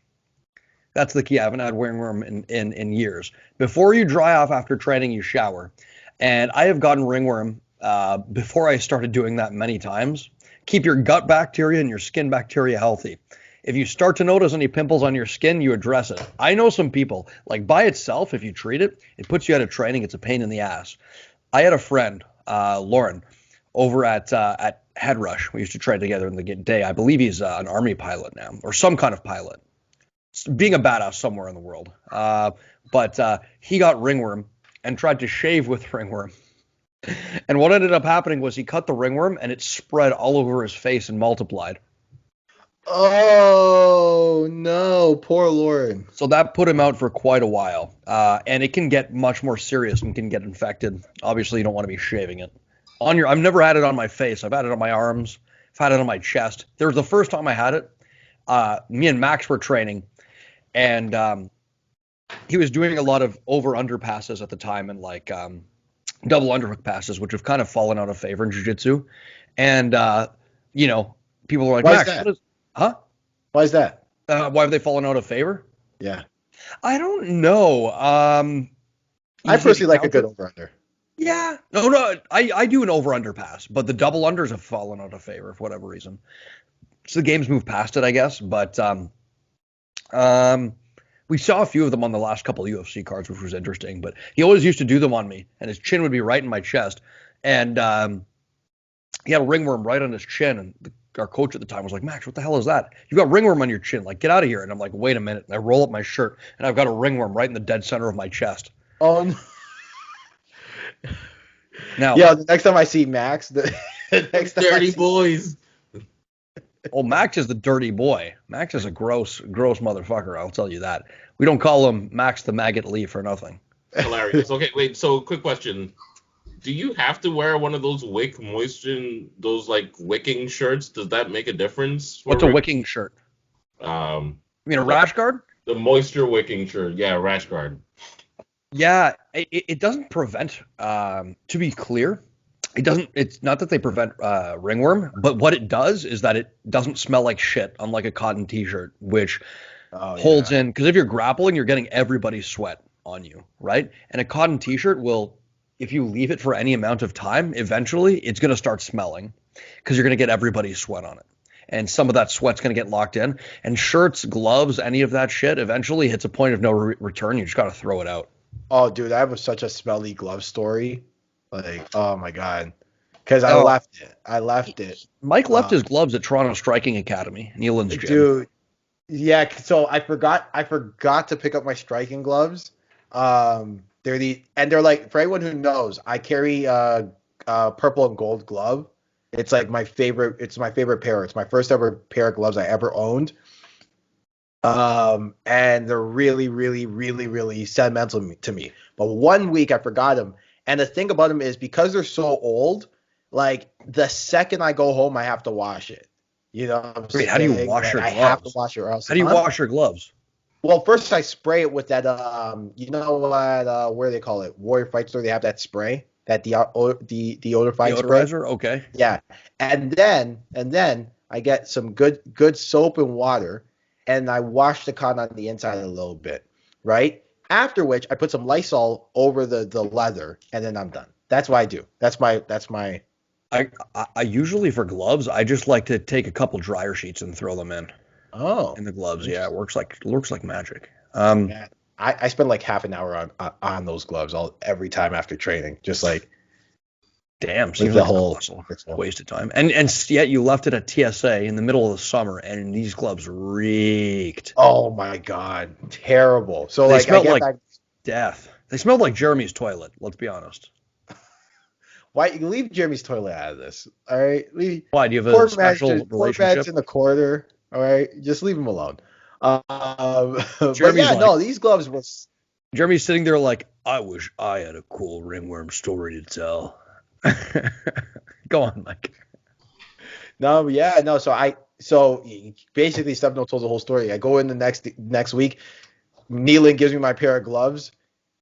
Speaker 1: That's the key. I haven't had ringworm in years. Before you dry off after training, you shower. And I have gotten ringworm before I started doing that many times. Keep your gut bacteria and your skin bacteria healthy. If you start to notice any pimples on your skin, you address it. I know some people, like by itself, if you treat it, it puts you out of training. It's a pain in the ass. I had a friend, Lauren, over at Head Rush. We used to train together in the day. I believe he's an army pilot now, or some kind of pilot, being a badass somewhere in the world. But he got ringworm and tried to shave with ringworm. And what ended up happening was he cut the ringworm and it spread all over his face and multiplied.
Speaker 2: Oh, no. Poor Lauren.
Speaker 1: So that put him out for quite a while. And it can get much more serious and can get infected. Obviously, you don't want to be shaving it. I've never had it on my face. I've had it on my arms. I've had it on my chest. There was the first time I had it. Me and Max were training. And he was doing a lot of over-under passes at the time and like double underhook passes, which have kind of fallen out of favor in jiu-jitsu. And, people were like,
Speaker 2: Max,
Speaker 1: Why is that?
Speaker 2: Why
Speaker 1: have they fallen out of favor?
Speaker 2: Yeah.
Speaker 1: I don't know.
Speaker 2: I personally like a good over-under.
Speaker 1: Yeah. No, I do an over-under pass, but the double unders have fallen out of favor for whatever reason. So the game's moved past it, I guess. But we saw a few of them on the last couple of UFC cards, which was interesting. But he always used to do them on me, and his chin would be right in my chest. And he had a ringworm right on his chin, and our coach at the time was like, Max, what the hell is that? You got ringworm on your chin. Like, get out of here. And I'm like, wait a minute. And I roll up my shirt, and I've got a ringworm right in the dead center of my chest.
Speaker 2: Oh, no.
Speaker 1: Now,
Speaker 2: yeah, the next time I see Max,
Speaker 3: dirty boys.
Speaker 1: Oh, Max is the dirty boy. Max is a gross motherfucker, I'll tell you that. We don't call him Max the Maggot Lee for nothing.
Speaker 3: Hilarious. Okay, wait, so quick question. Do you have to wear one of those wick moisture, those like wicking shirts? Does that make a difference?
Speaker 1: What's a wicking shirt?
Speaker 3: You
Speaker 1: mean a rash guard?
Speaker 3: The moisture wicking shirt. Yeah, rash guard.
Speaker 1: Yeah, it doesn't prevent, to be clear, It doesn't. It's not that they prevent ringworm, but what it does is that it doesn't smell like shit, unlike a cotton T-shirt, which holds in. Because if you're grappling, you're getting everybody's sweat on you, right? And a cotton T-shirt will, if you leave it for any amount of time, eventually it's going to start smelling because you're going to get everybody's sweat on it. And some of that sweat's going to get locked in. And shirts, gloves, any of that shit eventually hits a point of no return. You just got to throw it out.
Speaker 2: Oh, dude, I have such a smelly glove story. Like, oh my god, because I left it.
Speaker 1: Mike left his gloves at Toronto Striking Academy, Nealon's gym.
Speaker 2: Dude, yeah. So I forgot to pick up my striking gloves. They're like, for anyone who knows, I carry purple and gold glove. It's like my favorite. It's my favorite pair. It's my first ever pair of gloves I ever owned. And they're really, really, really, really sentimental to me. But one week I forgot them. And the thing about them is because they're so old, like the second I go home, I have to wash it. You know what I'm saying?
Speaker 1: How do you wash your gloves?
Speaker 2: I have to wash it or else.
Speaker 1: How do you wash your gloves?
Speaker 2: Well, first I spray it with that, you know what, where they call it? Warrior Fight Store. They have that spray, that deodorifying spray.
Speaker 1: Okay.
Speaker 2: Yeah. And then I get some good soap and water, and I wash the cotton on the inside a little bit, right? After which I put some Lysol over the leather, and then I'm done. That's what I do. That's my.
Speaker 1: I usually, for gloves, I just like to take a couple dryer sheets and throw them in.
Speaker 2: Oh.
Speaker 1: In the gloves, yeah, it works like magic.
Speaker 2: Yeah, I spend like half an hour on those gloves every time after training, just like.
Speaker 1: Damn, seems like the whole waste of time. And yet you left it at TSA in the middle of the summer, and these gloves reeked.
Speaker 2: Oh my god, terrible. So
Speaker 1: they smelled like death. They smelled like Jeremy's toilet. Let's be honest.
Speaker 2: Why you leave Jeremy's toilet out of this? All right,
Speaker 1: why do you have a special relationship?
Speaker 2: In the corner. All right, just leave him alone. No, these gloves was.
Speaker 1: Jeremy's sitting there like, I wish I had a cool ringworm story to tell. Go on, Mike.
Speaker 2: So basically, Stefano told the whole story. I go in the next week. Nealon gives me my pair of gloves,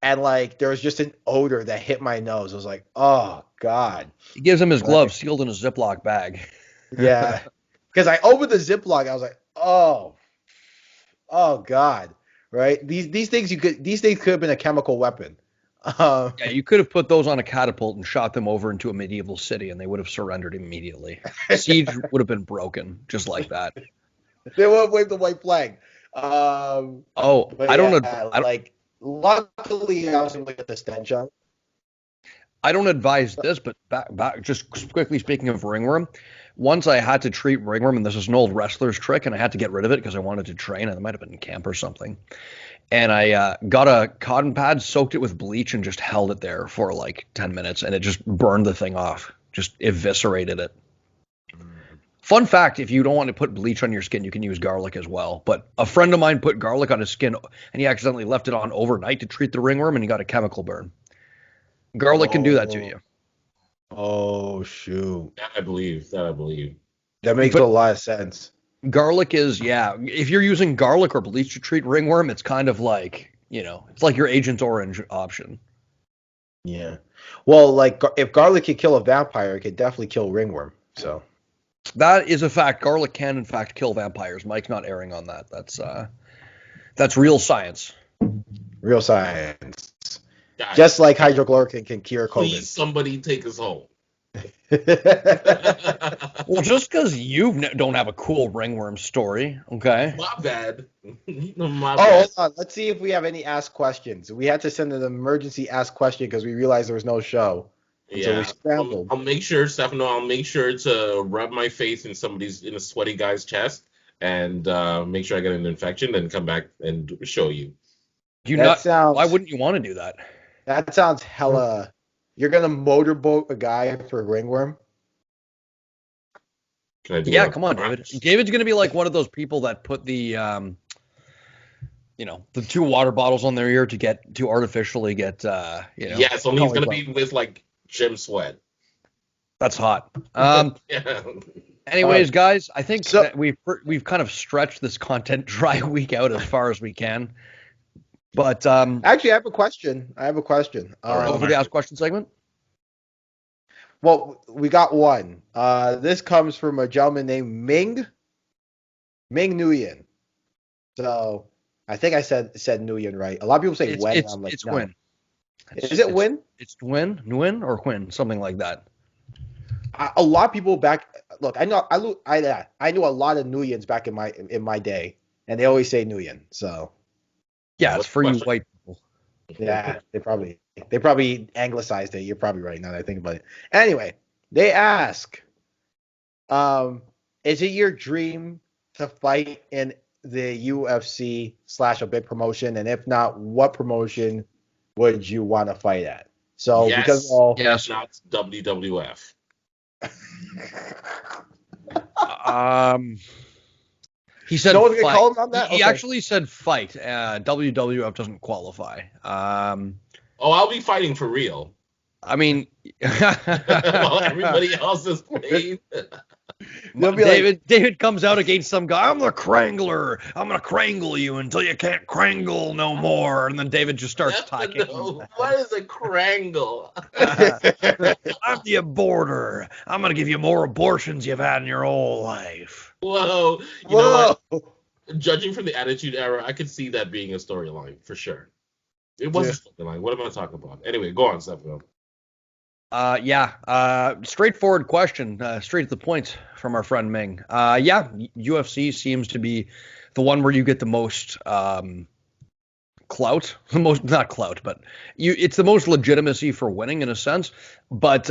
Speaker 2: and like there was just an odor that hit my nose. I was like, oh god.
Speaker 1: He gives him his gloves sealed in a Ziploc bag.
Speaker 2: Yeah, because I opened the Ziploc, I was like, oh god, right? These things could have been a chemical weapon.
Speaker 1: Yeah, you could have put those on a catapult and shot them over into a medieval city, and they would have surrendered immediately. Siege would have been broken just like that.
Speaker 2: They would have waved the white flag. Luckily, I was able to get the stench on.
Speaker 1: I don't advise this, but back just quickly speaking of ringworm, once I had to treat ringworm, and this is an old wrestler's trick, and I had to get rid of it because I wanted to train, and it might have been in camp or something. And I got a cotton pad, soaked it with bleach, and just held it there for like 10 minutes, and it just burned the thing off, just eviscerated it. Fun fact, if you don't want to put bleach on your skin, you can use garlic as well. But a friend of mine put garlic on his skin, and he accidentally left it on overnight to treat the ringworm, and he got a chemical burn. Garlic can do that to you.
Speaker 2: Oh, shoot.
Speaker 3: That I believe.
Speaker 2: That makes a lot of sense.
Speaker 1: Garlic is, if you're using garlic or bleach to treat ringworm, it's kind of like, it's like your Agent Orange option.
Speaker 2: Yeah. Well, like, if garlic could kill a vampire, it could definitely kill ringworm, so.
Speaker 1: That is a fact. Garlic can, in fact, kill vampires. Mike's not erring on that. That's real science.
Speaker 2: Real science. Guys, just like hydrochloroquine can cure COVID.
Speaker 3: Please, somebody take us home.
Speaker 1: Well, just because you don't have a cool ringworm story, okay?
Speaker 3: My bad.
Speaker 2: Hold on. Let's see if we have any ask questions. We had to send an emergency ask question because we realized there was no show. So we scrambled.
Speaker 3: I'll make sure, Stefano. I'll make sure to rub my face in a sweaty guy's chest and make sure I get an infection, then come back and show you.
Speaker 1: Why wouldn't you want to do that?
Speaker 2: That sounds hella. You're gonna motorboat a guy for a ringworm?
Speaker 1: Come on, David. David's gonna be like one of those people that put the the 2 water bottles on their ear to artificially get
Speaker 3: Yeah, so he's gonna be with like gym sweat.
Speaker 1: That's hot. Anyways, guys, I think that we've kind of stretched this content dry week out as far as we can. But
Speaker 2: actually, I have a question.
Speaker 1: For the Ask Question segment?
Speaker 2: Well, we got one. This comes from a gentleman named Ming Nguyen. So I think I said Nguyen right. A lot of people say Wen. I'm like,
Speaker 1: it's
Speaker 2: no.
Speaker 1: Win.
Speaker 2: Is it Win?
Speaker 1: It's Nguyen or Quinn, something like that.
Speaker 2: A lot of people back. Look, I knew a lot of Nguyens back in my day, and they always say Nguyen. So
Speaker 1: Yeah, it's for you
Speaker 3: question?
Speaker 1: white people.
Speaker 2: yeah, they probably anglicized it. You're probably right now that I think about it. Anyway, they ask, is it your dream to fight in the UFC / a big promotion? And if not, what promotion would you want to fight at? So
Speaker 3: Yes.
Speaker 2: because all
Speaker 1: Yes.
Speaker 3: Not WWF.
Speaker 1: He said
Speaker 2: no one's gonna
Speaker 1: fight.
Speaker 2: call him on that.
Speaker 1: He
Speaker 2: Okay.
Speaker 1: actually said fight. WWF doesn't qualify.
Speaker 3: Oh, I'll be fighting for real.
Speaker 1: I mean,
Speaker 3: While everybody else is playing.
Speaker 2: They'll be like,
Speaker 1: David comes out against some guy. I'm the Krangler. I'm gonna Krangle you until you can't Krangle no more. And then David just starts talking.
Speaker 3: No, what is a Krangle?
Speaker 1: I'm the aborter. I'm gonna give you more abortions you've had in your whole life.
Speaker 3: Whoa. You know what? Judging from the Attitude Era, I could see that being a storyline for sure. It was a storyline. What am I talking about? Anyway, go on, Stefano.
Speaker 1: Straightforward question, straight to the point from our friend Ming. UFC seems to be the one where you get the most clout, not clout, but it's the most legitimacy for winning in a sense. But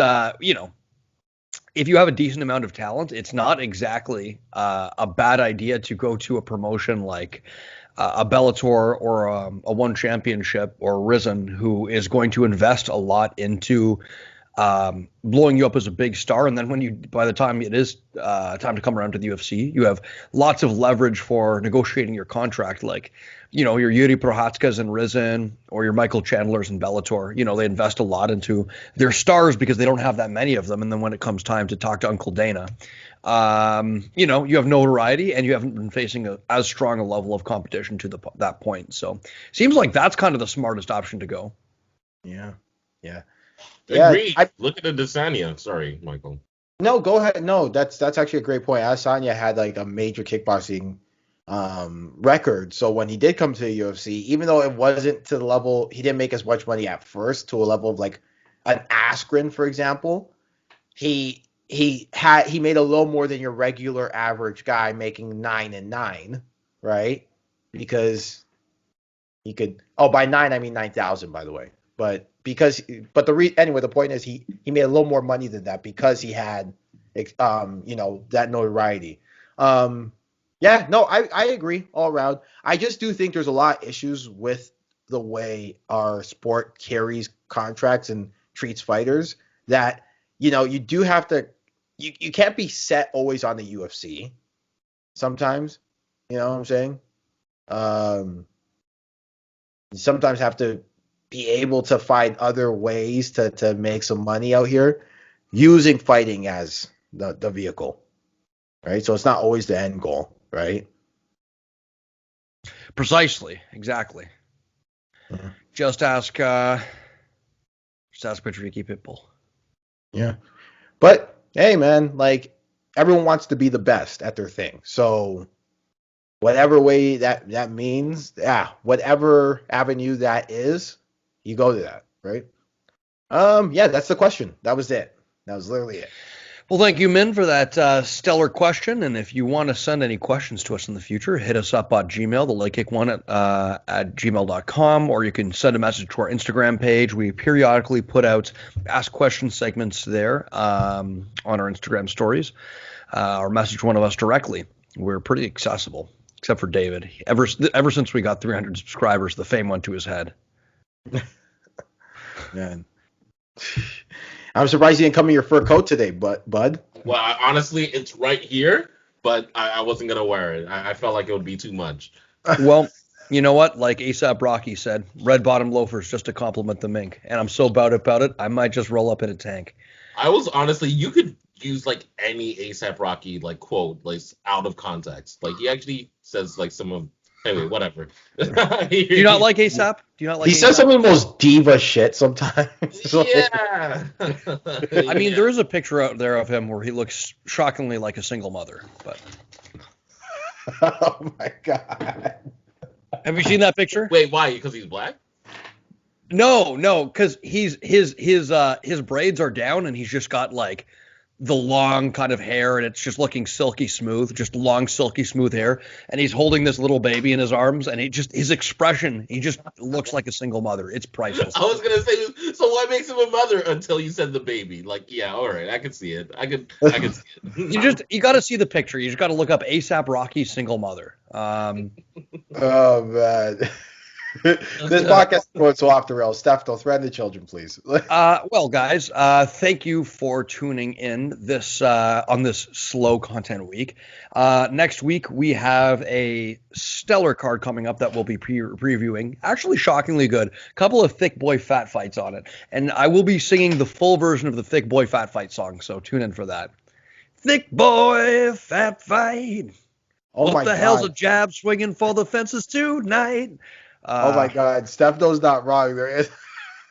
Speaker 1: if you have a decent amount of talent, it's not exactly a bad idea to go to a promotion like a Bellator or a One Championship or Risen, who is going to invest a lot into blowing you up as a big star. And then by the time it is time to come around to the UFC, you have lots of leverage for negotiating your contract, like, your Yuri Prohatskas in Risen or your Michael Chandlers in Bellator. They invest a lot into their stars because they don't have that many of them. And then when it comes time to talk to Uncle Dana, you have notoriety and you haven't been facing as strong a level of competition to that point. So seems like that's kind of the smartest option to go.
Speaker 2: Yeah.
Speaker 3: Agreed. Look at the Desania. Sorry, Michael.
Speaker 2: No, go ahead. No, that's actually a great point. Adesanya had like a major kickboxing record. So when he did come to the UFC, even though it wasn't to the level, he didn't make as much money at first to a level of like an Askren, for example. He made a little more than your regular average guy making 9 and 9, right? Because he could. Oh, by 9 I mean 9,000, by the way. Anyway, the point is he made a little more money than that because he had that notoriety. I agree all around. I just do think there's a lot of issues with the way our sport carries contracts and treats fighters that, you do have to, you can't be set always on the UFC sometimes. You know what I'm saying? You sometimes have to be able to find other ways to make some money out here using fighting as the vehicle, right? So it's not always the end goal, right?
Speaker 1: Precisely. Exactly.
Speaker 2: Mm-hmm.
Speaker 1: Just ask Patricky Pitbull.
Speaker 2: Yeah. But hey, man, like everyone wants to be the best at their thing. So whatever way that means, whatever avenue that is, you go to that, right? That's the question. That was it. That was literally it.
Speaker 1: Well, thank you, Min, for that stellar question. And if you want to send any questions to us in the future, hit us up on Gmail, thelegkick1 at gmail.com, or you can send a message to our Instagram page. We periodically put out ask question segments there on our Instagram stories, or message one of us directly. We're pretty accessible, except for David. Ever since we got 300 subscribers, the fame went to his head.
Speaker 2: Man. I'm surprised you didn't come in your fur coat today, bud.
Speaker 3: Well, honestly, it's right here, but I wasn't going to wear it. I felt like it would be too much.
Speaker 1: Well, you know what? Like A$AP Rocky said, red bottom loafers just to compliment the mink. And I'm so about it, I might just roll up in a tank.
Speaker 3: I was honestly, you could use like any A$AP Rocky like quote like out of context. Like he actually says like some of Anyway, whatever.
Speaker 1: Do you not like ASAP? Do you not like?
Speaker 2: He says
Speaker 1: A$AP?
Speaker 2: some of the most diva shit sometimes.
Speaker 3: Yeah.
Speaker 1: I mean, there is a picture out there of him where he looks shockingly like a single mother. But
Speaker 2: Oh my god.
Speaker 1: have you seen that picture?
Speaker 3: Wait, why? Because he's black?
Speaker 1: No, because his braids are down and he's just got like the long kind of hair and it's just looking silky smooth, just long silky smooth hair, and he's holding this little baby in his arms, and his expression, he just looks like a single mother. It's priceless.
Speaker 3: I was gonna say, so what makes him a mother until you said the baby? Like, yeah, all right, I can see it. I can see it.
Speaker 1: You got to see the picture. You just got to look up ASAP Rocky single mother.
Speaker 2: Oh man. This podcast is going so off the rails. Steph, don't threaten the children, please.
Speaker 1: Well, guys, thank you for tuning in this on this slow content week. Next week we have a stellar card coming up that we'll be previewing. Actually, shockingly good. A couple of thick boy fat fights on it, and I will be singing the full version of the thick boy fat fight song. So tune in for that. Thick boy fat fight.
Speaker 2: Oh
Speaker 1: what
Speaker 2: my
Speaker 1: the
Speaker 2: god.
Speaker 1: hell's a jab swinging for the fences tonight?
Speaker 2: Oh my god. Stefano's not wrong. There is.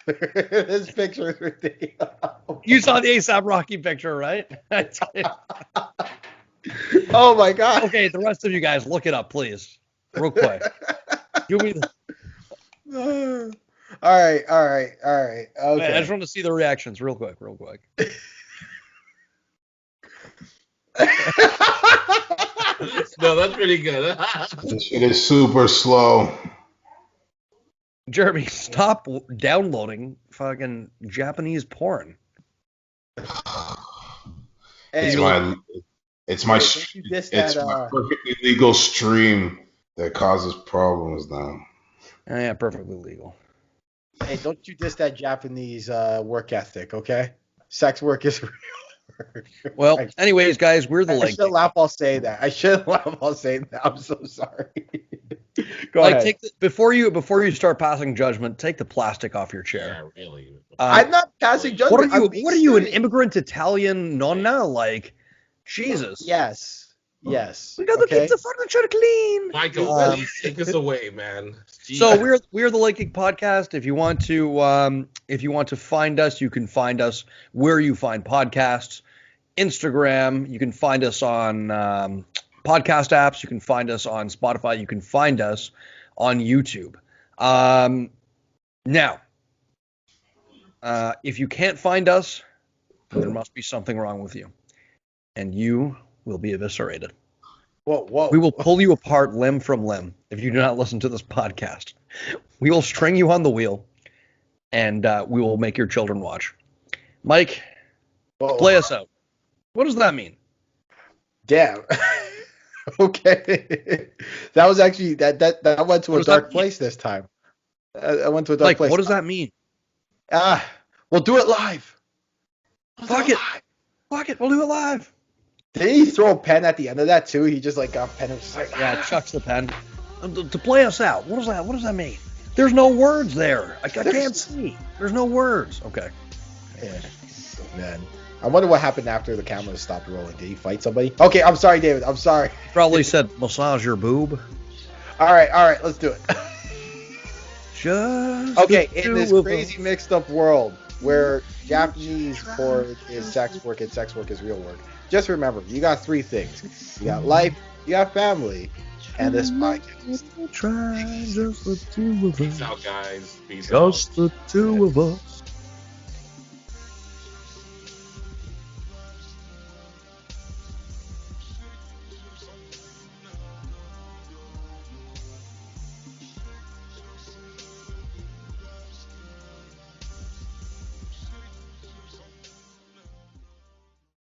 Speaker 2: This picture is ridiculous.
Speaker 1: You saw the ASAP Rocky picture, right?
Speaker 2: Oh my god.
Speaker 1: Okay, the rest of you guys, look it up, please, real quick. Do me the...
Speaker 2: All right. Okay.
Speaker 1: I just want to see the reactions, real quick.
Speaker 3: No, that's pretty good.
Speaker 4: This shit is super slow.
Speaker 1: Jeremy, stop downloading fucking Japanese porn.
Speaker 2: Hey,
Speaker 4: It's my
Speaker 2: that,
Speaker 4: perfectly legal stream that causes problems now.
Speaker 1: Oh, yeah, perfectly legal.
Speaker 2: hey, don't you diss that Japanese work ethic, okay? Sex work is real.
Speaker 1: Well, anyways, guys, we're the
Speaker 2: I
Speaker 1: like
Speaker 2: shouldn't laugh while saying that. I'm so sorry. Go ahead.
Speaker 1: before you start passing judgment, take the plastic off your chair.
Speaker 3: Yeah, really.
Speaker 2: I'm not passing judgment.
Speaker 1: What are you, an immigrant Italian nonna? Like, Jesus.
Speaker 2: Yes.
Speaker 1: We gotta keep the furniture clean.
Speaker 3: Michael, take us away, man. Jeez.
Speaker 1: So we're the Lake Kick Podcast. If you want to find us, you can find us where you find podcasts. Instagram. You can find us on podcast apps. You can find us on Spotify. You can find us on YouTube. Now, if you can't find us, there must be something wrong with you, and you will be eviscerated.
Speaker 2: Whoa.
Speaker 1: We will pull you apart limb from limb if you do not listen to this podcast. We will string you on the wheel, and we will make your children watch. Mike, play us out. What does that mean?
Speaker 2: Damn. Okay. That was actually that went to a dark place this time. I went to a dark place.
Speaker 1: What does that mean?
Speaker 2: We'll do it live.
Speaker 1: Fuck it. We'll do it live.
Speaker 2: Did he throw a pen at the end of that too? He just got a pen and was just like,
Speaker 1: yeah, chucks the pen. To play us out. What does that mean? There's no words there. I can't see. There's no words. Okay.
Speaker 2: Yeah. Man. I wonder what happened after the camera stopped rolling. Did he fight somebody? Okay, I'm sorry, David. I'm sorry.
Speaker 1: Probably said massage your boob.
Speaker 2: All right. Let's do it.
Speaker 1: Just
Speaker 2: okay, in this crazy mixed up world where Japanese porn is sex work and sex work is real work, just remember, you got three things. You got life, you got family, and this podcast.
Speaker 1: Try just the two of us.
Speaker 3: Peace out, guys. Peace
Speaker 1: just the two of us.